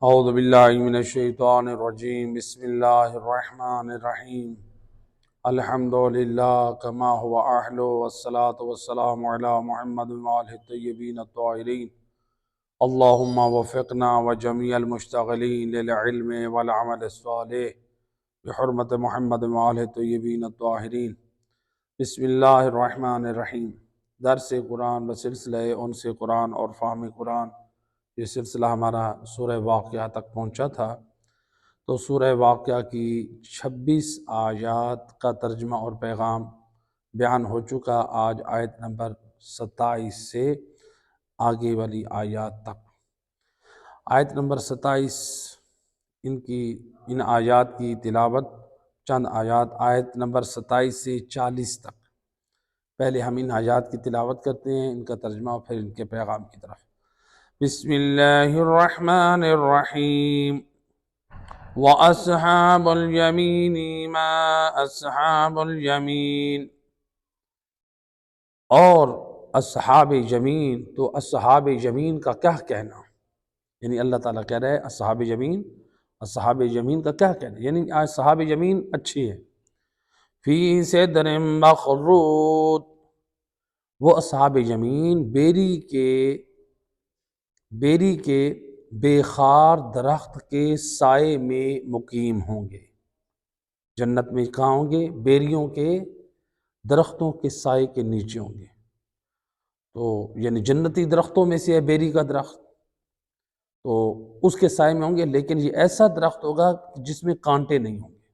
اعوذ باللہ من الشیطان الرجیم بسم اللہ الرحمن الرحیم الحمد للہ کما هو اہلہ والصلاة والسلام علی محمد وآلہ الطیبین الطاہرین اللہم وفقنا وجمیع المشتغلین للعلم والعمل الصالح بحرمت محمد وآلہ الطیبین الطاہرین بسم اللہ الرحمن الرحیم۔ درس قرآن و سلسلہ انس قرآن اور فہم قرآن، یہ سلسلہ ہمارا سورہ واقعہ تک پہنچا تھا۔ تو سورہ واقعہ کی 26 آیات کا ترجمہ اور پیغام بیان ہو چکا۔ آج آیت نمبر 27 سے آگے والی آیات تک۔ آیت نمبر 27 ان آیات کی تلاوت، چند آیات آیت نمبر 27 سے 40 تک۔ پہلے ہم ان آیات کی تلاوت کرتے ہیں، ان کا ترجمہ اور پھر ان کے پیغام کی طرف۔ بسم اللہ الرحمن الرحیم۔ وَأَصْحَابُ الْيَمِينِ مَا أَصْحَابُ الْيَمِينِ، اور اصحاب یمین، تو اصحاب یمین کا کیا کہنا؟ یعنی اللہ تعالیٰ کہہ رہے ہیں اصحاب یمین کا کیا کہنا؟ یعنی اصحاب یمین اچھی ہے۔ فی سدر مخضود، وہ اصحاب یمین بیری کے بے خار درخت کے سائے میں مقیم ہوں گے۔ جنت میں کہاں ہوں گے؟ بیریوں کے درختوں کے سائے کے نیچے ہوں گے۔ تو یعنی جنتی درختوں میں سے ہے بیری کا درخت، تو اس کے سائے میں ہوں گے، لیکن یہ ایسا درخت ہوگا جس میں کانٹے نہیں ہوں گے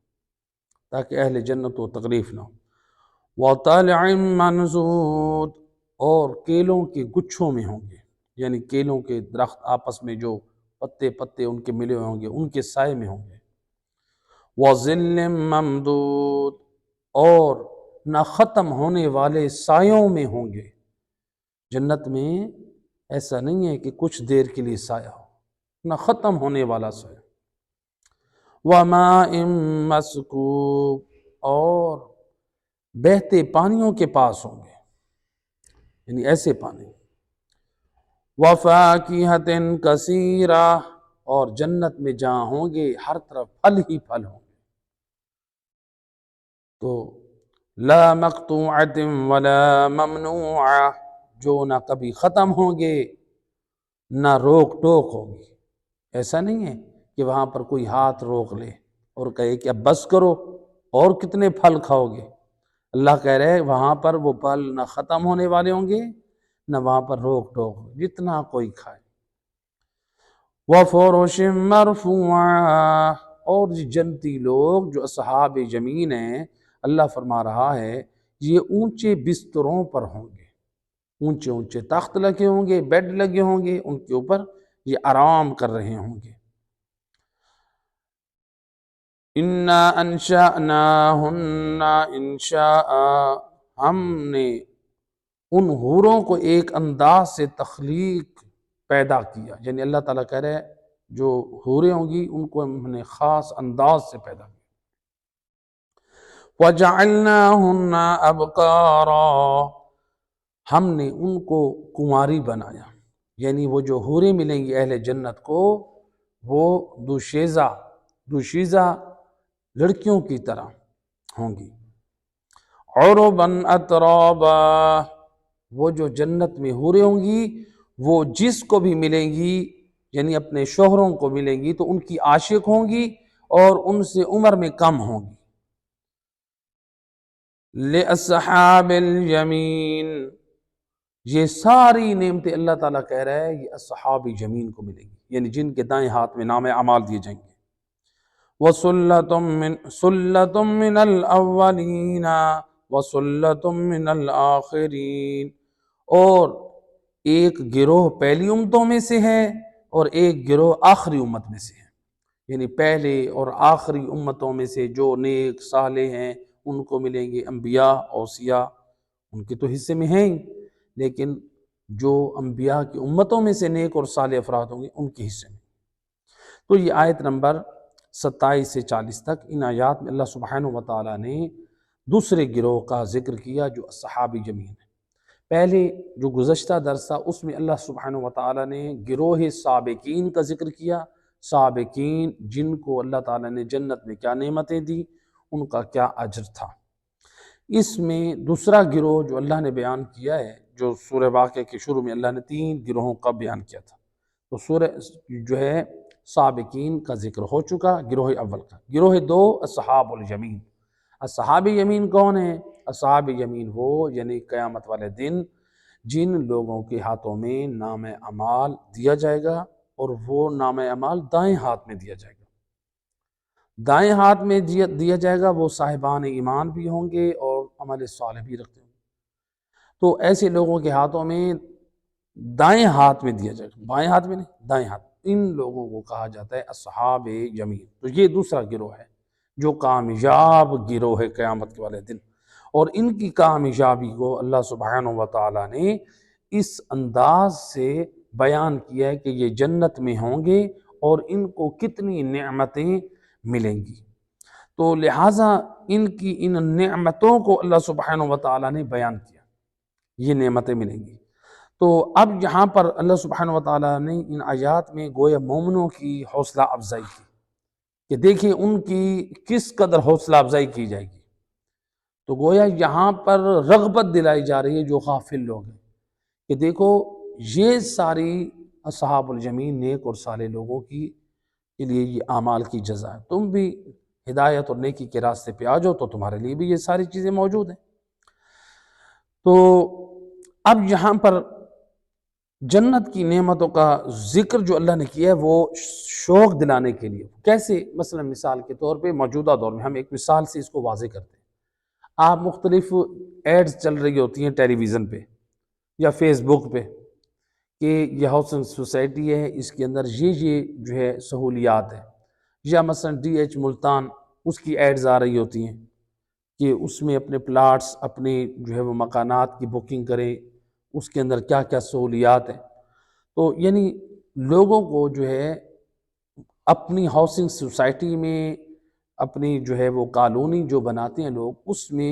تاکہ اہل جنت کو تکلیف نہ ہو۔ وَطَلْعٍ مَّنضُودٍ، اور کیلوں کے گچھوں میں ہوں گے، یعنی کیلوں کے درخت آپس میں جو پتے ان کے ملے ہوئے ہوں گے، ان کے سائے میں ہوں گے۔ وَظِلٍّ مَّمْدُودٍ، اور نہ ختم ہونے والے سایوں میں ہوں گے۔ جنت میں ایسا نہیں ہے کہ کچھ دیر کے لیے سایہ ہو، نہ ختم ہونے والا سایہ۔ وَمَاءٍ مَّسْكُوبٍ، اور بہتے پانیوں کے پاس ہوں گے، یعنی ایسے پانی۔ وَفَاكِهَةٍ كَثِيرَةٍ، اور جنت میں جہاں ہوں گے ہر طرف پھل ہی پھل ہوں گے۔ تو لَا مَقْطُوعَةٍ وَلَا مَمْنُوعَةٍ، جو نہ کبھی ختم ہوں گے نہ روک ٹوک ہوگی۔ ایسا نہیں ہے کہ وہاں پر کوئی ہاتھ روک لے اور کہے کہ اب بس کرو، اور کتنے پھل کھاؤ گے۔ اللہ کہہ رہے ہیں وہاں پر وہ پھل نہ ختم ہونے والے ہوں گے نہ وہاں پر روک ٹوک، جتنا کوئی کھائے۔ وَفُرُشٍ مَّرْفُوعَةٍ، اور یہ جنتی لوگ جو اصحاب یمین ہیں، اللہ فرما رہا ہے یہ اونچے بستروں پر ہوں گے، اونچے تخت لگے ہوں گے، بیڈ لگے ہوں گے، ان کے اوپر یہ آرام کر رہے ہوں گے۔ اِنَّا أَنشَأْنَاهُنَّ إِنشَاءً، ہم نے ان حوروں کو ایک انداز سے تخلیق پیدا کیا، یعنی اللہ تعالیٰ کہہ رہے ہیں جو حوریں ہوں گی ان کو ہم نے خاص انداز سے پیدا کیا۔ وَجَعَلْنَاهُنَّ أَبْكَارًا، ہم نے ان کو کنواری بنایا، یعنی وہ جو حوریں ملیں گی اہل جنت کو وہ دوشیزہ لڑکیوں کی طرح ہوں گی۔ عُرُبًا أَتْرَابًا، وہ جو جنت میں حوریں ہوں گی وہ جس کو بھی ملیں گی، یعنی اپنے شوہروں کو ملیں گی تو ان کی عاشق ہوں گی اور ان سے عمر میں کم ہوں گی۔ لِأَصْحَابِ الْيَمِينِ، یہ ساری نعمتیں اللہ تعالیٰ کہہ رہے ہیں یہ اصحاب یمین کو ملیں گی، یعنی جن کے دائیں ہاتھ میں نام اعمال دیے جائیں گے۔ وَسُلَّةٌ مِّنَ الْأَوَّلِينَ وَسُلَّةٌ مِّنَ الْآخِرِينَ، اور ایک گروہ پہلی امتوں میں سے ہے اور ایک گروہ آخری امت میں سے ہے، یعنی پہلے اور آخری امتوں میں سے جو نیک صالح ہیں ان کو ملیں گے انبیاء، اوصیاء ان کے تو حصے میں ہیں ہی، لیکن جو انبیاء کی امتوں میں سے نیک اور صالح افراد ہوں گے ان کے حصے میں۔ تو یہ آیت نمبر 27 سے 40 تک، ان آیات میں اللہ سبحانہ وتعالیٰ نے دوسرے گروہ کا ذکر کیا جو اصحاب یمین ہے۔ پہلے جو گزشتہ درس تھا اس میں اللہ سبحانہ وتعالیٰ نے گروہ سابقین کا ذکر کیا سابقین جن کو اللہ تعالیٰ نے جنت میں کیا نعمتیں دی، ان کا کیا اجر تھا۔ اس میں دوسرا گروہ جو اللہ نے بیان کیا ہے، جو سورہ واقعہ کے شروع میں اللہ نے 3 گروہوں کا بیان کیا تھا، تو سورہ جو ہے سابقین کا ذکر ہو چکا، گروہ اول کا۔ گروہ 2 اصحاب الیمین۔ اصحاب یمین کون ہیں؟ اصحاب یمین وہ یعنی قیامت والے دن جن لوگوں کے ہاتھوں میں نام اعمال دیا جائے گا، اور وہ نام اعمال دائیں ہاتھ میں دیا جائے گا۔ دائیں ہاتھ میں دیا جائے گا، وہ صاحبان ایمان بھی ہوں گے اور عمل صالح بھی رکھتے ہوں گے۔ تو ایسے لوگوں کے ہاتھوں میں دائیں ہاتھ میں دیا جائے گا، بائیں ہاتھ میں نہیں، دائیں ہاتھ، ان لوگوں کو کہا جاتا ہے اصحاب یمین۔ تو یہ دوسرا گروہ ہے جو کامیاب گروہ ہے قیامت کے والے دن، اور ان کی کامیابی کو اللہ سبحانہ و تعالیٰ نے اس انداز سے بیان کیا ہے کہ یہ جنت میں ہوں گے اور ان کو کتنی نعمتیں ملیں گی۔ تو لہٰذا ان نعمتوں کو اللہ سبحانہ و تعالیٰ نے بیان کیا، یہ نعمتیں ملیں گی۔ تو اب یہاں پر اللہ سبحانہ و تعالیٰ نے ان آیات میں گویا مومنوں کی حوصلہ افزائی کی کہ دیکھیں ان کی کس قدر حوصلہ افزائی کی جائے گی۔ تو گویا یہاں پر رغبت دلائی جا رہی ہے جو غافل لوگ ہیں کہ دیکھو یہ ساری اصحاب الیمین نیک اور صالح لوگوں کے لیے یہ اعمال کی جزا ہے، تم بھی ہدایت اور نیکی کے راستے پہ آ جاؤ تو تمہارے لیے بھی یہ ساری چیزیں موجود ہیں۔ تو اب یہاں پر جنت کی نعمتوں کا ذکر جو اللہ نے کیا ہے وہ شوق دلانے کے لیے، کیسے؟ مثلا مثال کے طور پہ موجودہ دور میں ہم ایک مثال سے اس کو واضح کرتے ہیں۔ آپ مختلف ایڈز چل رہی ہوتی ہیں ٹیلی ویژن پہ یا فیس بک پہ کہ یہ ہاؤسنگ سوسائٹی ہے، اس کے اندر یہ جو ہے سہولیات ہیں، یا مثلا ڈی ایچ ملتان اس کی ایڈز آ رہی ہوتی ہیں کہ اس میں اپنے پلاٹس، اپنے جو ہے وہ مکانات کی بکنگ کریں، اس کے اندر کیا کیا سہولیات ہیں۔ تو یعنی لوگوں کو جو ہے اپنی ہاؤسنگ سوسائٹی میں اپنی جو ہے وہ کالونی جو بناتے ہیں لوگ، اس میں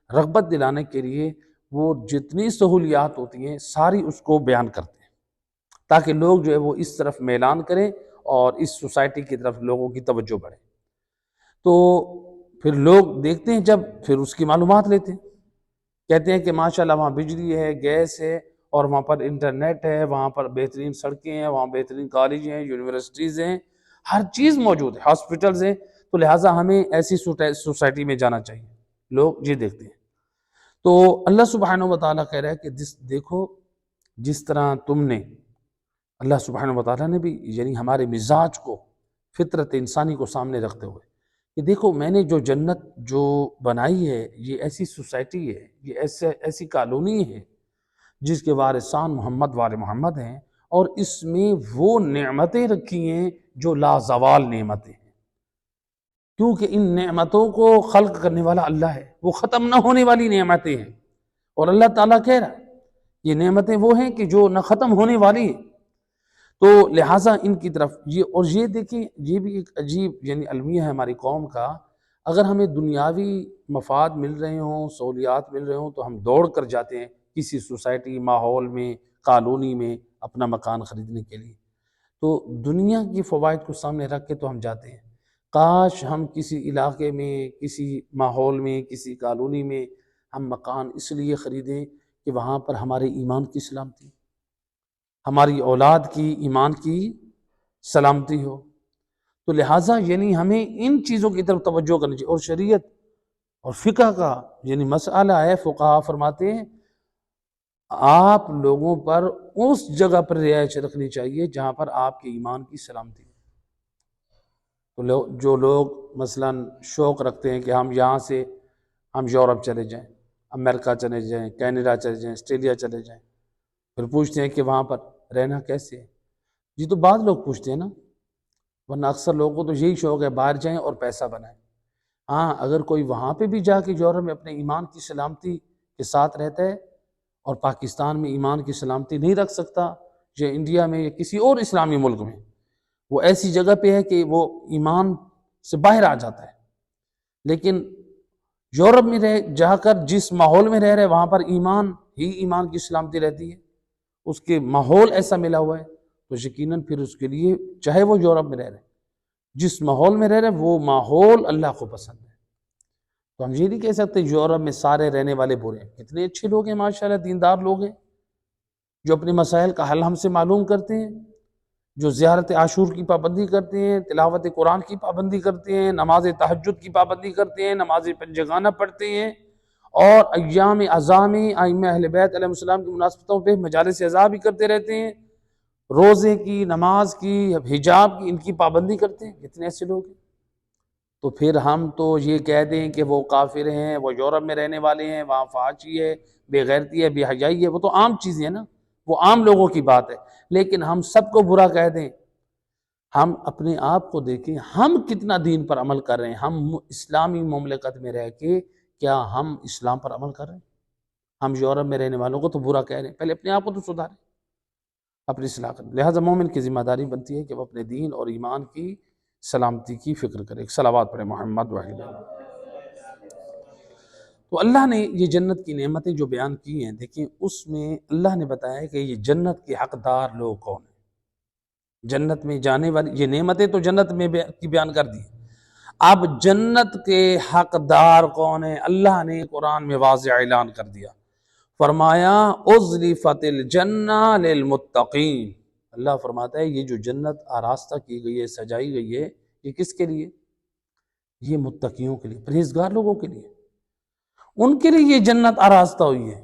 رغبت دلانے کے لیے وہ جتنی سہولیات ہوتی ہیں ساری اس کو بیان کرتے ہیں تاکہ لوگ جو ہے وہ اس طرف میلان کریں اور اس سوسائٹی کی طرف لوگوں کی توجہ بڑھے۔ تو پھر لوگ دیکھتے ہیں، جب پھر اس کی معلومات لیتے ہیں، کہتے ہیں کہ ماشاءاللہ وہاں بجلی ہے، گیس ہے، اور وہاں پر انٹرنیٹ ہے، وہاں پر بہترین سڑکیں ہیں، وہاں بہترین کالج ہیں، یونیورسٹیز ہیں، ہر چیز موجود ہے، ہاسپٹلز ہیں، تو لہٰذا ہمیں ایسی سوسائٹی میں جانا چاہیے۔ لوگ یہ دیکھتے ہیں۔ تو اللہ سبحانہ و تعالیٰ کہہ رہا ہے کہ دیکھو جس طرح تم نے، اللہ سبحانہ و تعالیٰ نے بھی یعنی ہمارے مزاج کو، فطرت انسانی کو سامنے رکھتے ہوئے کہ دیکھو میں نے جو جنت جو بنائی ہے، یہ ایسی سوسائٹی ہے، یہ ایسی کالونی ہے جس کے وارثان محمد وال محمد ہیں، اور اس میں وہ نعمتیں رکھی ہیں جو لازوال نعمتیں ہیں، کیونکہ ان نعمتوں کو خلق کرنے والا اللہ ہے، وہ ختم نہ ہونے والی نعمتیں ہیں، اور اللہ تعالیٰ کہہ رہا ہے یہ نعمتیں وہ ہیں کہ جو نہ ختم ہونے والی ہیں۔ تو لہٰذا ان کی طرف یہ دیکھیں، یہ بھی ایک عجیب یعنی المیہ ہے ہماری قوم کا، اگر ہمیں دنیاوی مفاد مل رہے ہوں، سہولیات مل رہے ہوں، تو ہم دوڑ کر جاتے ہیں کسی سوسائٹی، ماحول میں، کالونی میں اپنا مکان خریدنے کے لیے۔ تو دنیا کی فوائد کو سامنے رکھ کے تو ہم جاتے ہیں، کاش ہم کسی علاقے میں، کسی ماحول میں، کسی کالونی میں ہم مکان اس لیے خریدیں کہ وہاں پر ہمارے ایمان کی سلامتی، ہماری اولاد کی ایمان کی سلامتی ہو۔ تو لہٰذا یعنی ہمیں ان چیزوں کی طرف توجہ کرنی چاہیے، اور شریعت اور فقہ کا یعنی مسئلہ ہے، فقہا فرماتے ہیں آپ لوگوں پر اس جگہ پر رعایت رکھنی چاہیے جہاں پر آپ کے ایمان کی سلامتی ہو۔ تو جو لوگ مثلا شوق رکھتے ہیں کہ ہم یہاں سے ہم یورپ چلے جائیں، امریکہ چلے جائیں، کینیڈا چلے جائیں، آسٹریلیا چلے جائیں، پھر پوچھتے ہیں کہ وہاں پر رہنا کیسے ہے؟ جی تو بعض لوگ پوچھتے ہیں نا، ورنہ اکثر لوگوں کو تو یہی شوق ہے باہر جائیں اور پیسہ بنائیں۔ ہاں اگر کوئی وہاں پہ بھی جا کے یورپ میں اپنے ایمان کی سلامتی کے ساتھ رہتا ہے اور پاکستان میں ایمان کی سلامتی نہیں رکھ سکتا، یا انڈیا میں یا کسی اور اسلامی ملک میں، وہ ایسی جگہ پہ ہے کہ وہ ایمان سے باہر آ جاتا ہے، لیکن یورپ میں جا کر جس ماحول میں رہ رہے وہاں پر ایمان ہی ایمان کی سلامتی رہتی ہے، اس کے ماحول ایسا ملا ہوا ہے، تو یقیناً پھر اس کے لیے چاہے وہ یورپ میں رہ رہے، جس ماحول میں رہ رہے وہ ماحول اللہ کو پسند ہے۔ تو ہم یہ نہیں کہہ سکتے یورپ میں سارے رہنے والے برے ہیں، کتنے اچھے لوگ ہیں ماشاءاللہ، دیندار لوگ ہیں جو اپنے مسائل کا حل ہم سے معلوم کرتے ہیں، جو زیارت عاشور کی پابندی کرتے ہیں، تلاوت قرآن کی پابندی کرتے ہیں، نماز تہجد کی پابندی کرتے ہیں، نماز پنجگانہ پڑھتے ہیں، اور ایام اعظامی ائمہ اہل بیت علیہ السلام کی مناسبتوں پہ مجالس اعزا بھی کرتے رہتے ہیں، روزے کی، نماز کی، حجاب کی، ان کی پابندی کرتے ہیں، کتنے ایسے لوگ ہیں۔ تو پھر ہم تو یہ کہہ دیں کہ وہ کافر ہیں، وہ یورپ میں رہنے والے ہیں، وہاں فحاشی ہے، بے غیرتی ہے، بے حیائی ہے، وہ تو عام چیزیں ہیں نا، وہ عام لوگوں کی بات ہے۔ لیکن ہم سب کو برا کہہ دیں، ہم اپنے آپ کو دیکھیں، ہم کتنا دین پر عمل کر رہے ہیں، ہم اسلامی مملکت میں رہ کے کیا ہم اسلام پر عمل کر رہے ہیں؟ ہم یورپ میں رہنے والوں کو تو برا کہہ رہے ہیں، پہلے اپنے آپ کو تو سدھاریں، اپنی اصلاح کریں۔ لہٰذا مومن کی ذمہ داری بنتی ہے کہ وہ اپنے دین اور ایمان کی سلامتی کی فکر کرے۔ ایک صلوات پڑھے محمد وحید۔ تو اللہ نے یہ جنت کی نعمتیں جو بیان کی ہیں، دیکھیں اس میں اللہ نے بتایا کہ یہ جنت کے حقدار لوگ کون ہیں، جنت میں جانے والی یہ نعمتیں تو جنت میں کی بیان کر دی۔ اب جنت کے حقدار کون ہیں، اللہ نے قرآن میں واضح اعلان کر دیا، فرمایا ازلفت الجنہ للمتقین۔ اللہ فرماتا ہے یہ جو جنت آراستہ کی گئی ہے، سجائی گئی ہے، یہ کس کے لیے؟ یہ متقیوں کے لیے، پرہیزگار لوگوں کے لیے، ان کے لیے یہ جنت آراستہ ہوئی ہے۔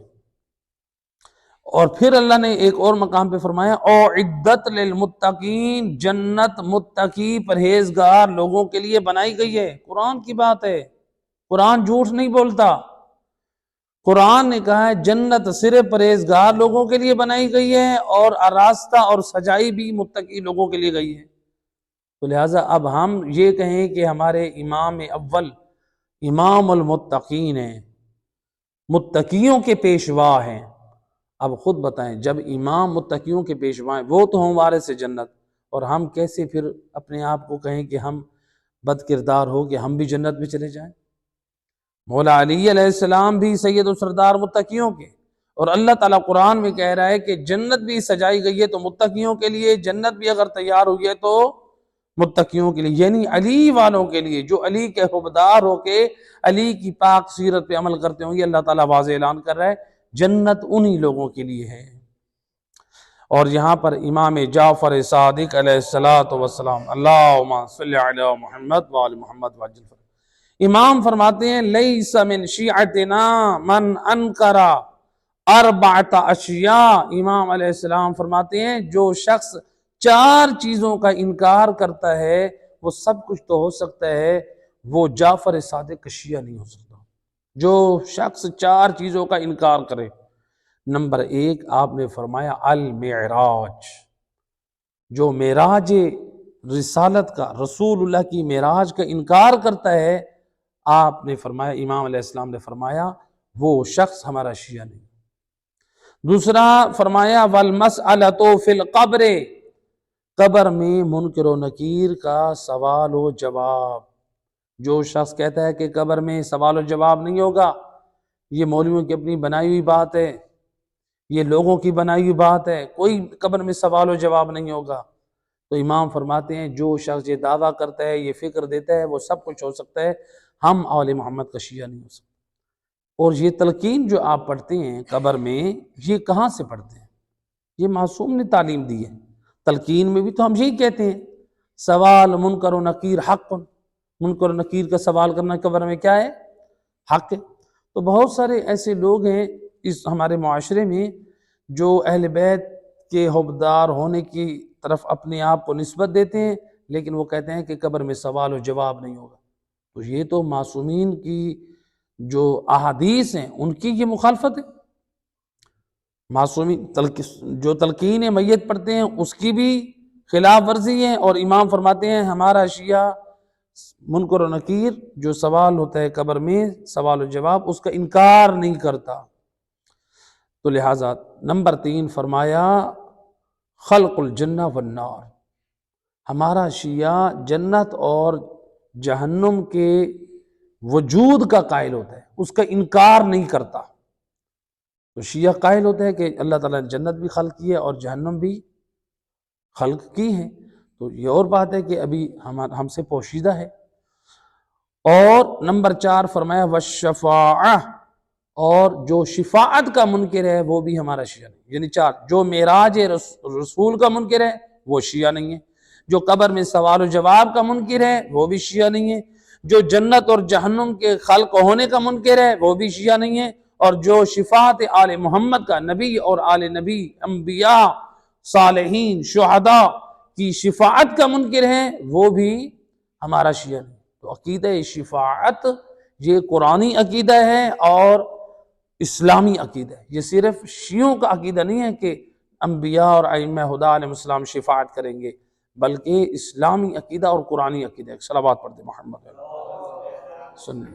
اور پھر اللہ نے ایک اور مقام پہ فرمایا اعدت للمتقین، جنت متقی پرہیزگار لوگوں کے لیے بنائی گئی ہے۔ قرآن کی بات ہے، قرآن جھوٹ نہیں بولتا۔ قرآن نے کہا ہے جنت صرف پرہیزگار لوگوں کے لیے بنائی گئی ہے، اور آراستہ اور سجائی بھی متقی لوگوں کے لیے گئی ہے۔ تو لہٰذا اب ہم یہ کہیں کہ ہمارے امام اول امام المتقین ہیں، متقیوں کے پیشوا ہیں، اب خود بتائیں جب امام متقیوں کے پیشوا ہیں، وہ تو ہم وارث جنت، اور ہم کیسے پھر اپنے آپ کو کہیں کہ ہم بد کردار ہو کہ ہم بھی جنت میں چلے جائیں؟ مولا علی علیہ السلام بھی سید و سردار متقیوں کے، اور اللہ تعالیٰ قرآن میں کہہ رہا ہے کہ جنت بھی سجائی گئی ہے تو متقیوں کے لیے، جنت بھی اگر تیار ہوئی ہے تو متقیوں کے لیے، یعنی علی والوں کے لیے، جو علی کے حبدار ہو کے علی کی پاک سیرت پہ عمل کرتے ہوں گے۔ اللہ تعالیٰ واضح اعلان کر رہا ہے جنت انہی لوگوں کے لیے ہے۔ اور یہاں پر امام جعفر صادق علیہ السلام، اللہم صلی علی محمد وآل محمد وعجل فرمائے، امام فرماتے ہیں لیس من شیعتنا من انکر اربعۃ اشیاء، امام علیہ السلام فرماتے ہیں جو شخص 4 چیزوں کا انکار کرتا ہے، وہ سب کچھ تو ہو سکتا ہے، وہ جعفر صادق کا شیعہ نہیں ہو سکتا۔ جو شخص 4 چیزوں کا انکار کرے، نمبر 1 آپ نے فرمایا المعراج، جو معراج رسالت کا، رسول اللہ کی معراج کا انکار کرتا ہے، آپ نے فرمایا، امام علیہ السلام نے فرمایا وہ شخص ہمارا شیعہ نہیں۔ دوسرا فرمایا والمسألۃ فی القبر، قبر میں منکر و نکیر کا سوال و جواب، جو شخص کہتا ہے کہ قبر میں سوال و جواب نہیں ہوگا، یہ مولویوں کی اپنی بنائی ہوئی بات ہے، یہ لوگوں کی بنائی ہوئی بات ہے، کوئی قبر میں سوال و جواب نہیں ہوگا، تو امام فرماتے ہیں جو شخص یہ دعویٰ کرتا ہے، یہ فکر دیتا ہے وہ سب کچھ ہو سکتا ہے، ہم آل محمد کا شیعہ نہیں ہو سکتا۔ اور یہ تلقین جو آپ پڑھتے ہیں قبر میں، یہ کہاں سے پڑھتے ہیں؟ یہ معصوم نے تعلیم دی ہے۔ تلقین میں بھی تو ہم یہی کہتے ہیں سوال منکر و نکیر حق، منکر و نکیر کا سوال کرنا قبر میں کیا ہے؟ حق ہے۔ تو بہت سارے ایسے لوگ ہیں اس ہمارے معاشرے میں جو اہل بیت کے حبدار ہونے کی طرف اپنے آپ کو نسبت دیتے ہیں، لیکن وہ کہتے ہیں کہ قبر میں سوال و جواب نہیں ہوگا۔ تو یہ تو معصومین کی جو احادیث ہیں ان کی یہ مخالفت ہے۔ معصومین جو تلقین میت پڑھتے ہیں اس کی بھی خلاف ورزی ہے، اور امام فرماتے ہیں ہمارا شیعہ منکر و نکیر جو سوال ہوتا ہے قبر میں، سوال و جواب، اس کا انکار نہیں کرتا۔ تو لہٰذا نمبر 3 فرمایا خلق الجنہ والنار، ہمارا شیعہ جنت اور جہنم کے وجود کا قائل ہوتا ہے، اس کا انکار نہیں کرتا۔ تو شیعہ قائل ہوتا ہے کہ اللہ تعالیٰ نے جنت بھی خلق کی ہے اور جہنم بھی خلق کی ہیں، تو یہ اور بات ہے کہ ابھی ہم سے پوشیدہ ہے۔ اور نمبر 4 فرمایا والشفاعہ، اور جو شفاعت کا منکر ہے وہ بھی ہمارا شیعہ نہیں، یعنی 4، جو معراج رسول کا منکر ہے وہ شیعہ نہیں ہے، جو قبر میں سوال و جواب کا منکر ہے وہ بھی شیعہ نہیں ہے، جو جنت اور جہنم کے خلق ہونے کا منکر ہے وہ بھی شیعہ نہیں ہے، اور جو شفاعت آل محمد کا، نبی اور آل نبی، انبیاء، صالحین، شہداء کی شفاعت کا منکر ہے وہ بھی ہمارا شیعہ نہیں۔ تو عقیدہ شفاعت یہ قرآنی عقیدہ ہے اور اسلامی عقیدہ ہے، یہ صرف شیعوں کا عقیدہ نہیں ہے کہ انبیاء اور ائمہ ہدیٰ علیہ السلام شفاعت کریں گے، بلکہ اسلامی عقیدہ اور قرآنی عقیدہ ہے۔ صلوات پڑھتے محمد سنیں۔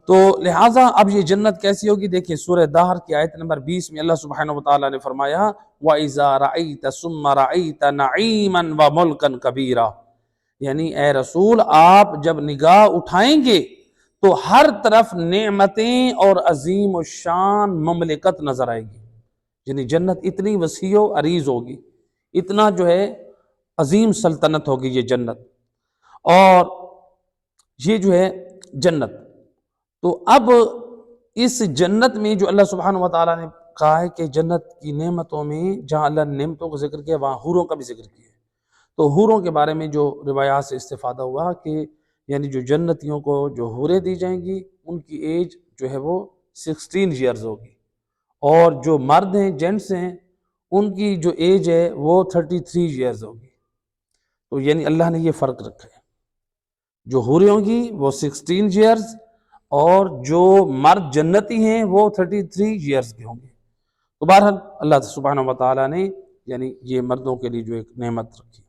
تو لہٰذا اب یہ جنت کیسی ہوگی؟ دیکھیں سورہ دہر کی آیت نمبر 20 میں اللہ سبحانہ وتعالیٰ نے فرمایا وَإِذَا رَأَيْتَ ثُمَّ رَأَيْتَ نَعِيمًا وَمُلْكًا كَبِيرًا، یعنی اے رسول آپ جب نگاہ اٹھائیں گے تو ہر طرف نعمتیں اور عظیم و شان مملکت نظر آئے گی، یعنی جنت اتنی وسیع و عریض ہوگی، اتنا جو ہے عظیم سلطنت ہوگی یہ جنت، اور یہ جو ہے جنت۔ تو اب اس جنت میں جو اللہ سبحانہ وتعالیٰ نے کہا ہے کہ جنت کی نعمتوں میں جہاں اللہ نے نعمتوں کو ذکر کیا وہاں حوروں کا بھی ذکر کیا ہے، تو حوروں کے بارے میں جو روایات سے استفادہ ہوا کہ یعنی جو جنتیوں کو جو حوریں دی جائیں گی ان کی ایج جو ہے وہ 16 ایئرز ہوگی، اور جو مرد ہیں، جینٹس ہیں، ان کی جو ایج ہے وہ 33 ایئرز ہوگی۔ تو یعنی اللہ نے یہ فرق رکھا ہے، جو حوریں ہوں گی وہ 16 ایئرز، اور جو مرد جنتی ہیں وہ 33 ایئرز کے ہوں گے۔ تو بہرحال اللہ سبحانہ وتعالیٰ نے یعنی یہ مردوں کے لیے جو ایک نعمت رکھی،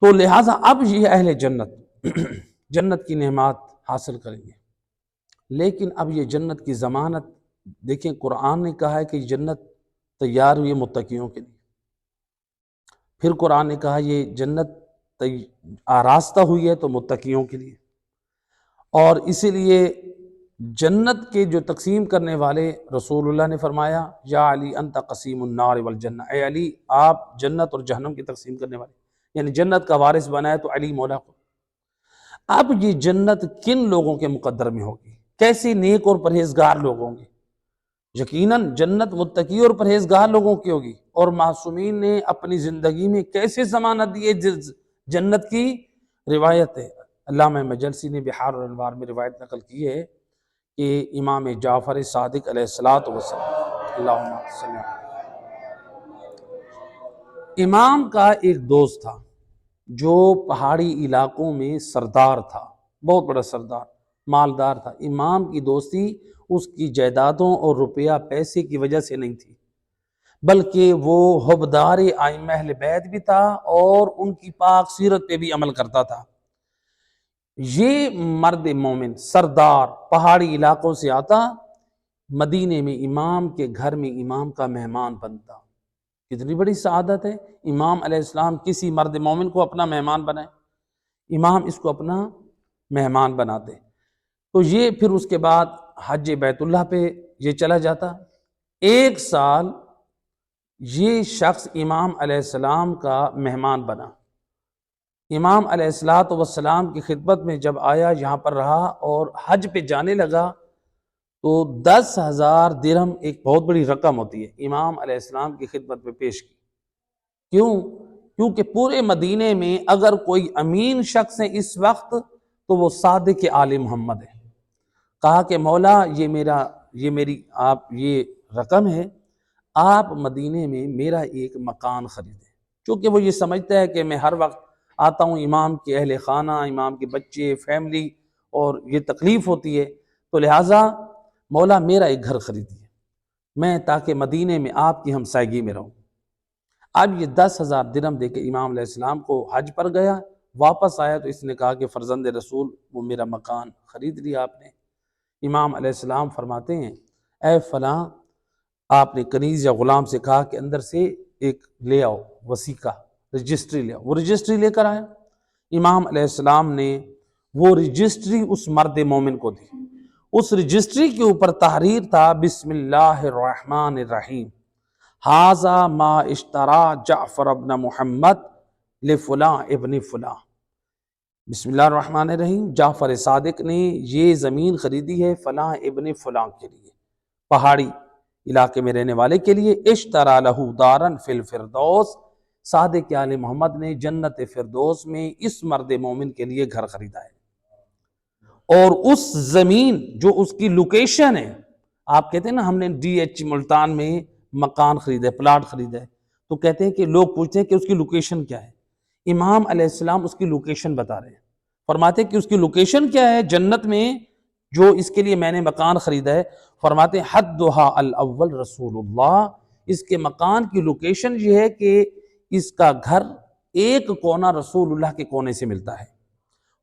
تو لہٰذا اب یہ اہل جنت جنت کی نعمات حاصل کریں گے، لیکن اب یہ جنت کی ضمانت دیکھیں، قرآن نے کہا ہے کہ جنت تیار ہوئی متقیوں کے لیے، پھر قرآن نے کہا یہ جنت آراستہ ہوئی ہے تو متقیوں کے لیے، اور اسی لیے جنت کے جو تقسیم کرنے والے رسول اللہ نے فرمایا یا علی انت قسیم النار والجنہ، اے علی آپ جنت اور جہنم کی تقسیم کرنے والے، یعنی جنت کا وارث بنایا تو علی مولا کو۔ اب یہ جنت کن لوگوں کے مقدر میں ہوگی؟ کیسے نیک اور پرہیزگار لوگ ہوں گے؟ یقیناً جنت متقی اور پرہیزگار لوگوں کی ہوگی، اور معصومین نے اپنی زندگی میں کیسے ضمانت دی ہے جنت کی؟ روایت ہے، علامہ مجلسی نے بحار الانوار میں روایت نقل کی ہے کہ امام جعفر صادق علیہ السلام اللہم صلی اللہ امام کا ایک دوست تھا جو پہاڑی علاقوں میں سردار تھا، بہت بڑا سردار، مالدار تھا۔ امام کی دوستی اس کی جائیدادوں اور روپیہ پیسے کی وجہ سے نہیں تھی، بلکہ وہ حبدار ائمہ اہل بیت بھی تھا اور ان کی پاک سیرت پہ بھی عمل کرتا تھا۔ یہ مرد مومن سردار پہاڑی علاقوں سے آتا، مدینے میں امام کے گھر میں امام کا مہمان بنتا۔ کتنی بڑی سعادت ہے، امام علیہ السلام کسی مرد مومن کو اپنا مہمان بنائے، امام اس کو اپنا مہمان بناتے۔ تو یہ پھر اس کے بعد حج بیت اللہ پہ یہ چلا جاتا۔ 1 سال یہ شخص امام علیہ السلام کا مہمان بنا، امام علیہ السلام کی خدمت میں جب آیا، یہاں پر رہا اور حج پہ جانے لگا تو 10,000 درہم ایک بہت بڑی رقم ہوتی ہے، امام علیہ السلام کی خدمت میں پیش کی۔ کیونکہ پورے مدینے میں اگر کوئی امین شخص ہے اس وقت تو وہ صادق آل محمد ہے۔ کہا کہ مولا یہ میری آپ یہ رقم ہے، آپ مدینے میں میرا ایک مکان خریدیں، چونکہ وہ یہ سمجھتا ہے کہ میں ہر وقت آتا ہوں، امام کے اہل خانہ، امام کے بچے، فیملی، اور یہ تکلیف ہوتی ہے، تو لہٰذا مولا میرا ایک گھر خریدیے میں تاکہ مدینے میں آپ کی ہمسائیگی میں رہوں۔ اب یہ 10,000 درہم دے کے امام علیہ السلام کو حج پر گیا، واپس آیا تو اس نے کہا کہ فرزند رسول وہ میرا مکان خرید لیا آپ نے۔ امام علیہ السلام فرماتے ہیں اے فلاں، آپ نے کنیز یا غلام سے کہا کہ اندر سے ایک لے آؤ وثیقہ، رجسٹری لے آؤ۔ وہ رجسٹری لے کر آیا، امام علیہ السلام نے وہ رجسٹری اس مرد مومن کو دی۔ اس رجسٹری کے اوپر تحریر تھا بسم اللہ الرحمن الرحیم، ھذا ما اشترا جعفر ابن محمد لفلاں ابن فلاں۔ بسم اللہ الرحمن الرحیم، جعفر صادق نے یہ زمین خریدی ہے فلاں ابن فلاں کے لیے، پہاڑی علاقے میں رہنے والے کے لیے۔ اشترا لہو دارن فی الفردوس، صادق آل محمد نے جنت فردوس میں اس مرد مومن کے لیے گھر خریدا ہے۔ اور اس زمین جو اس کی لوکیشن ہے، آپ کہتے ہیں نا ہم نے ڈی ایچ ملتان میں مکان خریدا ہے، پلاٹ خریدا ہے، تو کہتے ہیں کہ لوگ پوچھتے ہیں کہ اس کی لوکیشن کیا ہے۔ امام علیہ السلام اس کی لوکیشن بتا رہے ہیں، فرماتے ہیں کہ اس کی لوکیشن کیا ہے جنت میں جو اس کے لیے میں نے مکان خریدا ہے۔ فرماتے ہیں حدھا الاول رسول اللہ، اس کے مکان کی لوکیشن یہ ہے کہ اس کا گھر ایک کونا رسول اللہ کے کونے سے ملتا ہے۔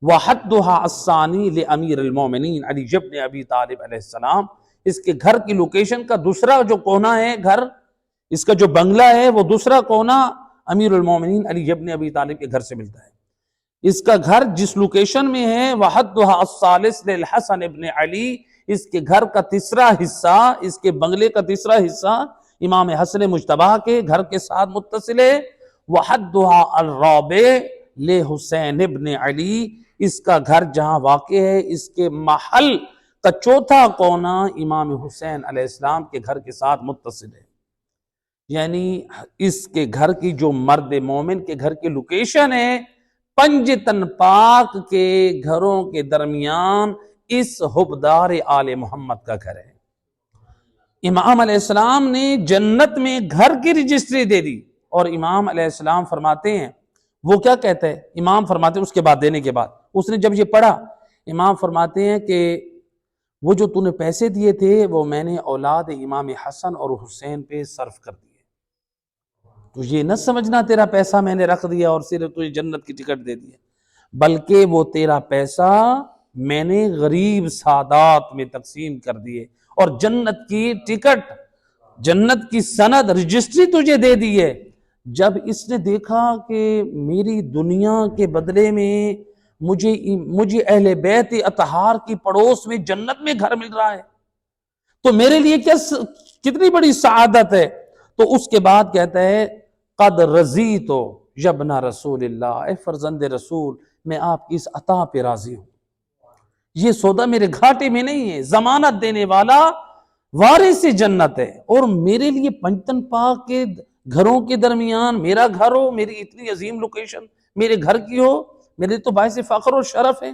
وحدھا الثانی لامیر المومنین علی بن ابی طالب علیہ السلام، اس کے گھر کی لوکیشن کا دوسرا جو کونا ہے گھر، اس کا جو بنگلہ ہے وہ دوسرا کونا امیر المومنین علی بن ابی طالب کے گھر سے ملتا ہے۔ اس کا گھر جس لوکیشن میں ہے وحدھا الثالث للحسن ابن علی، اس کے گھر کا تیسرا حصہ، اس کے بنگلے کا تیسرا حصہ امام حسن مجتبی کے گھر کے ساتھ متصل ہے۔ وحدھا الرابع لحسین ابن علی، اس کا گھر جہاں واقع ہے اس کے محل کا چوتھا کونا امام حسین علیہ السلام کے گھر کے ساتھ متصل ہے۔ یعنی اس کے گھر کی جو مرد مومن کے گھر کی لوکیشن ہے، پنجتن پاک کے گھروں کے درمیان اس حبدار آل محمد کا گھر ہے۔ امام علیہ السلام نے جنت میں گھر کی رجسٹری دے دی، اور امام علیہ السلام فرماتے ہیں، وہ کیا کہتا ہے امام فرماتے ہیں اس کے بعد دینے کے بعد اس نے جب یہ پڑھا، امام فرماتے ہیں کہ وہ جو تو نے پیسے دیے تھے وہ میں نے اولاد امام حسن اور حسین پہ صرف کر دیے، تو یہ نہ سمجھنا تیرا پیسہ میں نے رکھ دیا اور صرف تجھے جنت کی ٹکٹ دے دی، بلکہ وہ تیرا پیسہ میں نے غریب سادات میں تقسیم کر دیے، اور جنت کی ٹکٹ، جنت کی سند رجسٹری تجھے دے دی ہے۔ جب اس نے دیکھا کہ میری دنیا کے بدلے میں مجھے اہل بیت اطہار کی پڑوس میں جنت میں گھر مل رہا ہے، تو میرے لیے کتنی بڑی سعادت ہے۔ تو اس کے بعد کہتا ہے قد رضیت یبن رسول اللہ، اے فرزند رسول میں آپ کی اس عطا پہ راضی ہوں، یہ سودا میرے گھاٹے میں نہیں ہے، ضمانت دینے والا وارث جنت ہے، اور میرے لیے پنجتن پاک کے گھروں کے درمیان میرا گھر ہو، میری اتنی عظیم لوکیشن میرے گھر کی ہو، میرے تو باعث فخر و شرف ہے۔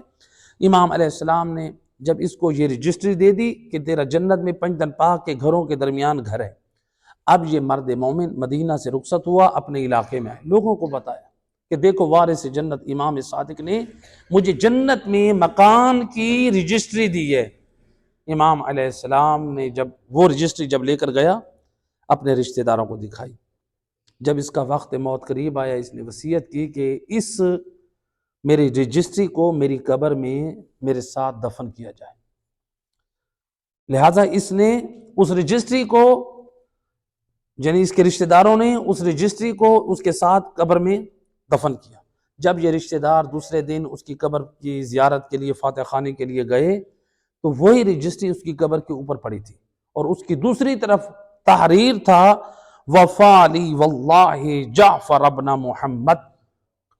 امام علیہ السلام نے جب اس کو یہ رجسٹری دے دی کہ تیرا جنت میں پنجتن پاک کے گھروں کے درمیان گھر ہے، اب یہ مرد مومن مدینہ سے رخصت ہوا، اپنے علاقے میں آئے، لوگوں کو بتایا کہ دیکھو وارث جنت امام صادق نے مجھے جنت میں مکان کی رجسٹری دی ہے۔ امام علیہ السلام نے جب وہ رجسٹری جب لے کر گیا اپنے رشتہ داروں کو دکھائی، جب اس کا وقت موت قریب آیا اس نے وصیت کی کہ اس میری رجسٹری کو میری قبر میں میرے ساتھ دفن کیا جائے، لہٰذا اس نے اس رجسٹری کو، یعنی اس کے رشتہ داروں نے اس رجسٹری کو اس کے ساتھ قبر میں دفن کیا۔ جب یہ رشتہ دار دوسرے دن اس کی قبر کی زیارت کے لیے فاتح خانے کے لیے گئے تو وہی رجسٹری اس کی قبر کے اوپر پڑی تھی، اور اس کی دوسری طرف تحریر تھا وفالی واللہ جعفر ابن محمد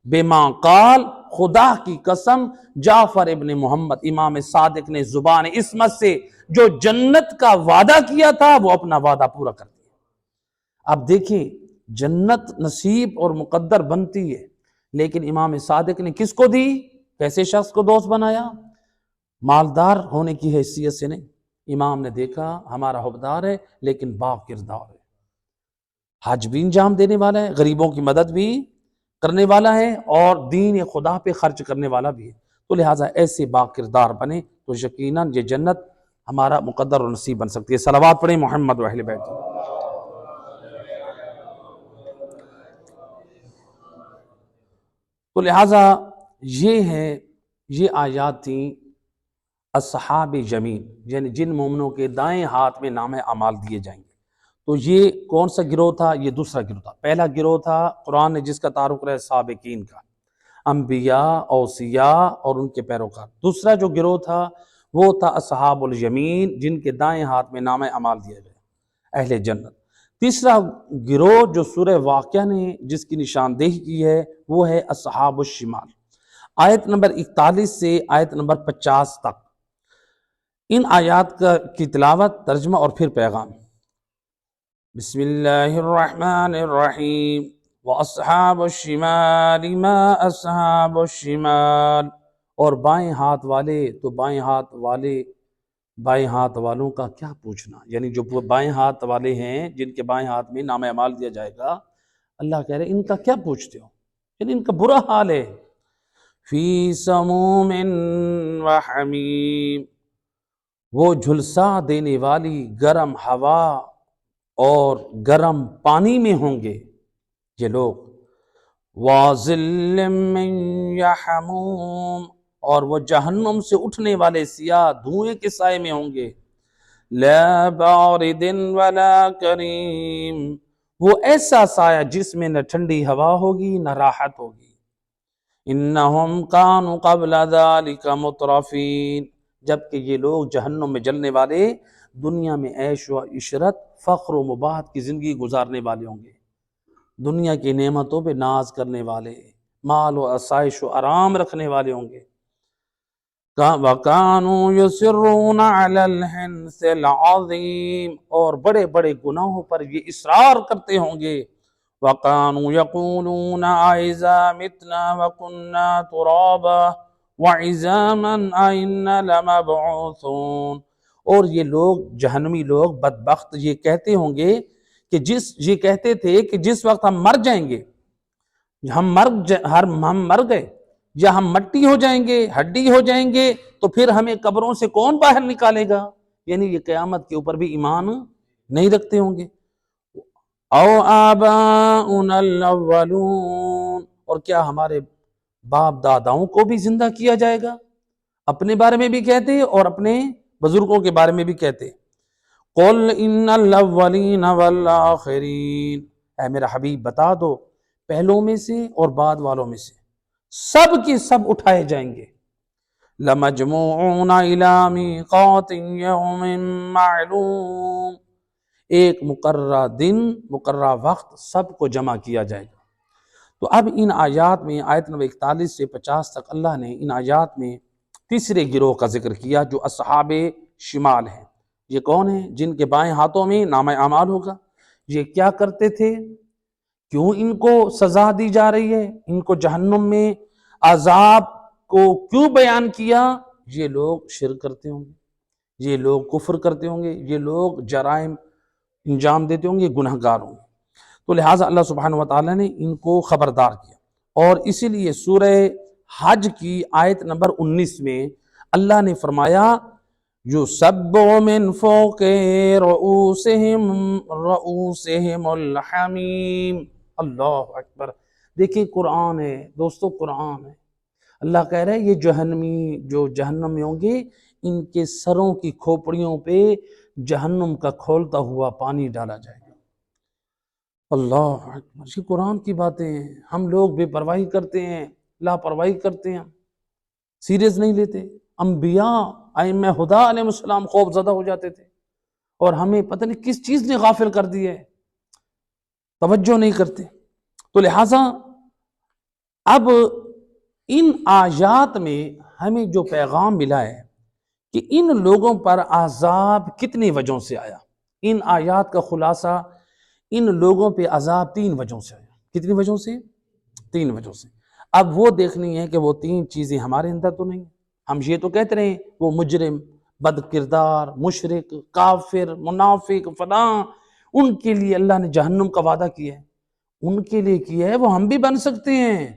بما قال، خدا کی قسم جعفر ابن محمد امام صادق نے زبان عصمت سے جو جنت کا وعدہ کیا تھا وہ اپنا وعدہ پورا کر دیا۔ اب دیکھیں جنت نصیب اور مقدر بنتی ہے، لیکن امام صادق نے کس کو دی؟ کیسے شخص کو دوست بنایا؟ مالدار ہونے کی حیثیت سے نہیں، امام نے دیکھا ہمارا حبدار ہے لیکن با کردار ہے، حج بھی انجام دینے والا ہے، غریبوں کی مدد بھی کرنے والا ہے، اور دین خدا پہ خرچ کرنے والا بھی ہے، تو لہٰذا ایسے با کردار بنے تو یقیناً یہ جنت ہمارا مقدر و نصیب بن سکتی ہے۔ صلوات پڑھیں محمد و اہل بیت۔ تو لہٰذا یہ آیات تھیں اصحاب یمین، یعنی جن مومنوں کے دائیں ہاتھ میں نام اعمال دیے جائیں گے۔ تو یہ کون سا گروہ تھا؟ یہ دوسرا گروہ تھا۔ پہلا گروہ تھا قرآن نے جس کا تعارف ہے سابقین کا، انبیاء، اوصیاء اور ان کے پیروکار۔ دوسرا جو گروہ تھا وہ تھا اصحاب الیمین، جن کے دائیں ہاتھ میں نام اعمال دیا گیا، اہل جنت۔ تیسرا گروہ جو سورہ واقعہ نے جس کی نشاندہی کی ہے وہ ہے اصحاب الشمال، آیت نمبر 41 سے آیت نمبر 50 تک۔ ان آیات کی تلاوت، ترجمہ اور پھر پیغام۔ بسم اللہ الرحمن الرحیم۔ وَأَصْحَابُ الشِّمَالِ مَا أَصْحَابُ الشِّمَالِ، اور بائیں ہاتھ والے تو بائیں ہاتھ والوں کا کیا پوچھنا، یعنی جو بائیں ہاتھ والے ہیں جن کے بائیں ہاتھ میں نام اعمال دیا جائے گا، اللہ کہہ رہے ان کا کیا پوچھتے ہو، یعنی ان کا برا حال ہے۔ فی سموم وحمیم، وہ جھلسا دینے والی گرم ہوا اور گرم پانی میں ہوں گے یہ لوگ۔ وَظِلٍّ مِّن یحموم، اور وہ جہنم سے اٹھنے والے سیاہ دھوئیں کے سائے میں ہوں گے۔ لا بارد ولا کریم، وہ ایسا سایہ جس میں نہ ٹھنڈی ہوا ہوگی نہ راحت ہوگی۔ انہم کانوا قبل ذالک مترفین، جبکہ یہ لوگ جہنم میں جلنے والے دنیا میں عیش و عشرت، فخر و مباحت کی زندگی گزارنے والے ہوں گے، دنیا کی نعمتوں پہ ناز کرنے والے، مال و آسائش و آرام رکھنے والے ہوں گے۔ وَكَانُوا يُصِرُّونَ عَلَى الْحِنثِ الْعَظِيمِ، اور بڑے بڑے گناہوں پر یہ اصرار کرتے ہوں گے۔ وَكَانُوا يَقُولُونَ أَإِذَا مِتْنَا وَكُنَّا تُرَابًا وَعِظَامًا أَإِنَّا لَمَبْعُوثُونَ، اور یہ لوگ جہنمی لوگ بدبخت یہ کہتے ہوں گے کہ یہ کہتے تھے کہ جس وقت ہم مر جائیں گے، ہم مر گئے یا ہم مٹی ہو جائیں گے، ہڈی ہو جائیں گے، تو پھر ہمیں قبروں سے کون باہر نکالے گا؟ یعنی یہ قیامت کے اوپر بھی ایمان نہیں رکھتے ہوں گے۔ او آباؤنا الاولون، اور کیا ہمارے باپ داداؤں کو بھی زندہ کیا جائے گا؟ اپنے بارے میں بھی کہتے اور اپنے بزرگوں کے بارے میں بھی کہتے۔ قل ان الاولین والآخرین، اے میرا حبیب بتا دو پہلوں میں سے اور بعد والوں میں سے سب کے سب اٹھائے جائیں گے۔ لَمَجْمُوعُونَ إِلَىٰ مِيقَاتِ يَوْمٍ مَّعْلُومٍ، ایک مقررہ دن، مقررہ وقت سب کو جمع کیا جائے گا۔ تو اب ان آیات میں آیت نمبر 41 سے 50 تک اللہ نے ان آیات میں تیسرے گروہ کا ذکر کیا جو اصحاب شمال ہیں۔ یہ کون ہیں؟ جن کے بائیں ہاتھوں میں نامہ اعمال ہوگا۔ یہ کیا کرتے تھے؟ کیوں ان کو سزا دی جا رہی ہے؟ ان کو جہنم میں عذاب کو کیوں بیان کیا؟ یہ لوگ شرک کرتے ہوں گے، یہ لوگ کفر کرتے ہوں گے، یہ لوگ جرائم انجام دیتے ہوں گے، گناہ گار ہوں گے۔ تو لہٰذا اللہ سبحانہ وتعالیٰ نے ان کو خبردار کیا، اور اسی لیے سورہ حج کی آیت نمبر 19 میں اللہ نے فرمایا یُصَبُّ مِن فَوْقِ رُؤُوسِهِمُ الْحَمِیمُ۔ اللہ اکبر! دیکھیں قرآن ہے دوستو، قرآن ہے۔ اللہ کہہ رہے ہیں یہ جہنمی جو جہنم میں ہوں گے ان کے سروں کی کھوپڑیوں پہ جہنم کا کھولتا ہوا پانی ڈالا جائے گا۔ اللہ اکبر! یہ قرآن کی باتیں ہیں۔ ہم لوگ بے پرواہی کرتے ہیں، لاپرواہی کرتے ہیں، سیریس نہیں لیتے۔ انبیاء ائمہ ہدیٰ علیہ السلام خوف زدہ ہو جاتے تھے، اور ہمیں پتہ نہیں کس چیز نے غافل کر دی ہے، توجہ نہیں کرتے۔ تو لہٰذا اب ان آیات میں ہمیں جو پیغام ملا ہے کہ ان لوگوں پر عذاب کتنی وجہوں سے آیا۔ ان آیات کا خلاصہ، ان لوگوں پہ عذاب 3 وجہوں سے آیا۔ کتنی وجہوں سے؟ 3 وجہوں سے۔ اب وہ دیکھنی ہے کہ وہ 3 چیزیں ہمارے اندر تو نہیں۔ ہم یہ تو کہتے رہے وہ مجرم، بد کردار، مشرک، کافر، منافق، فلاں، ان کے لیے اللہ نے جہنم کا وعدہ کیا ہے، ان کے لیے کیا ہے، وہ ہم بھی بن سکتے ہیں۔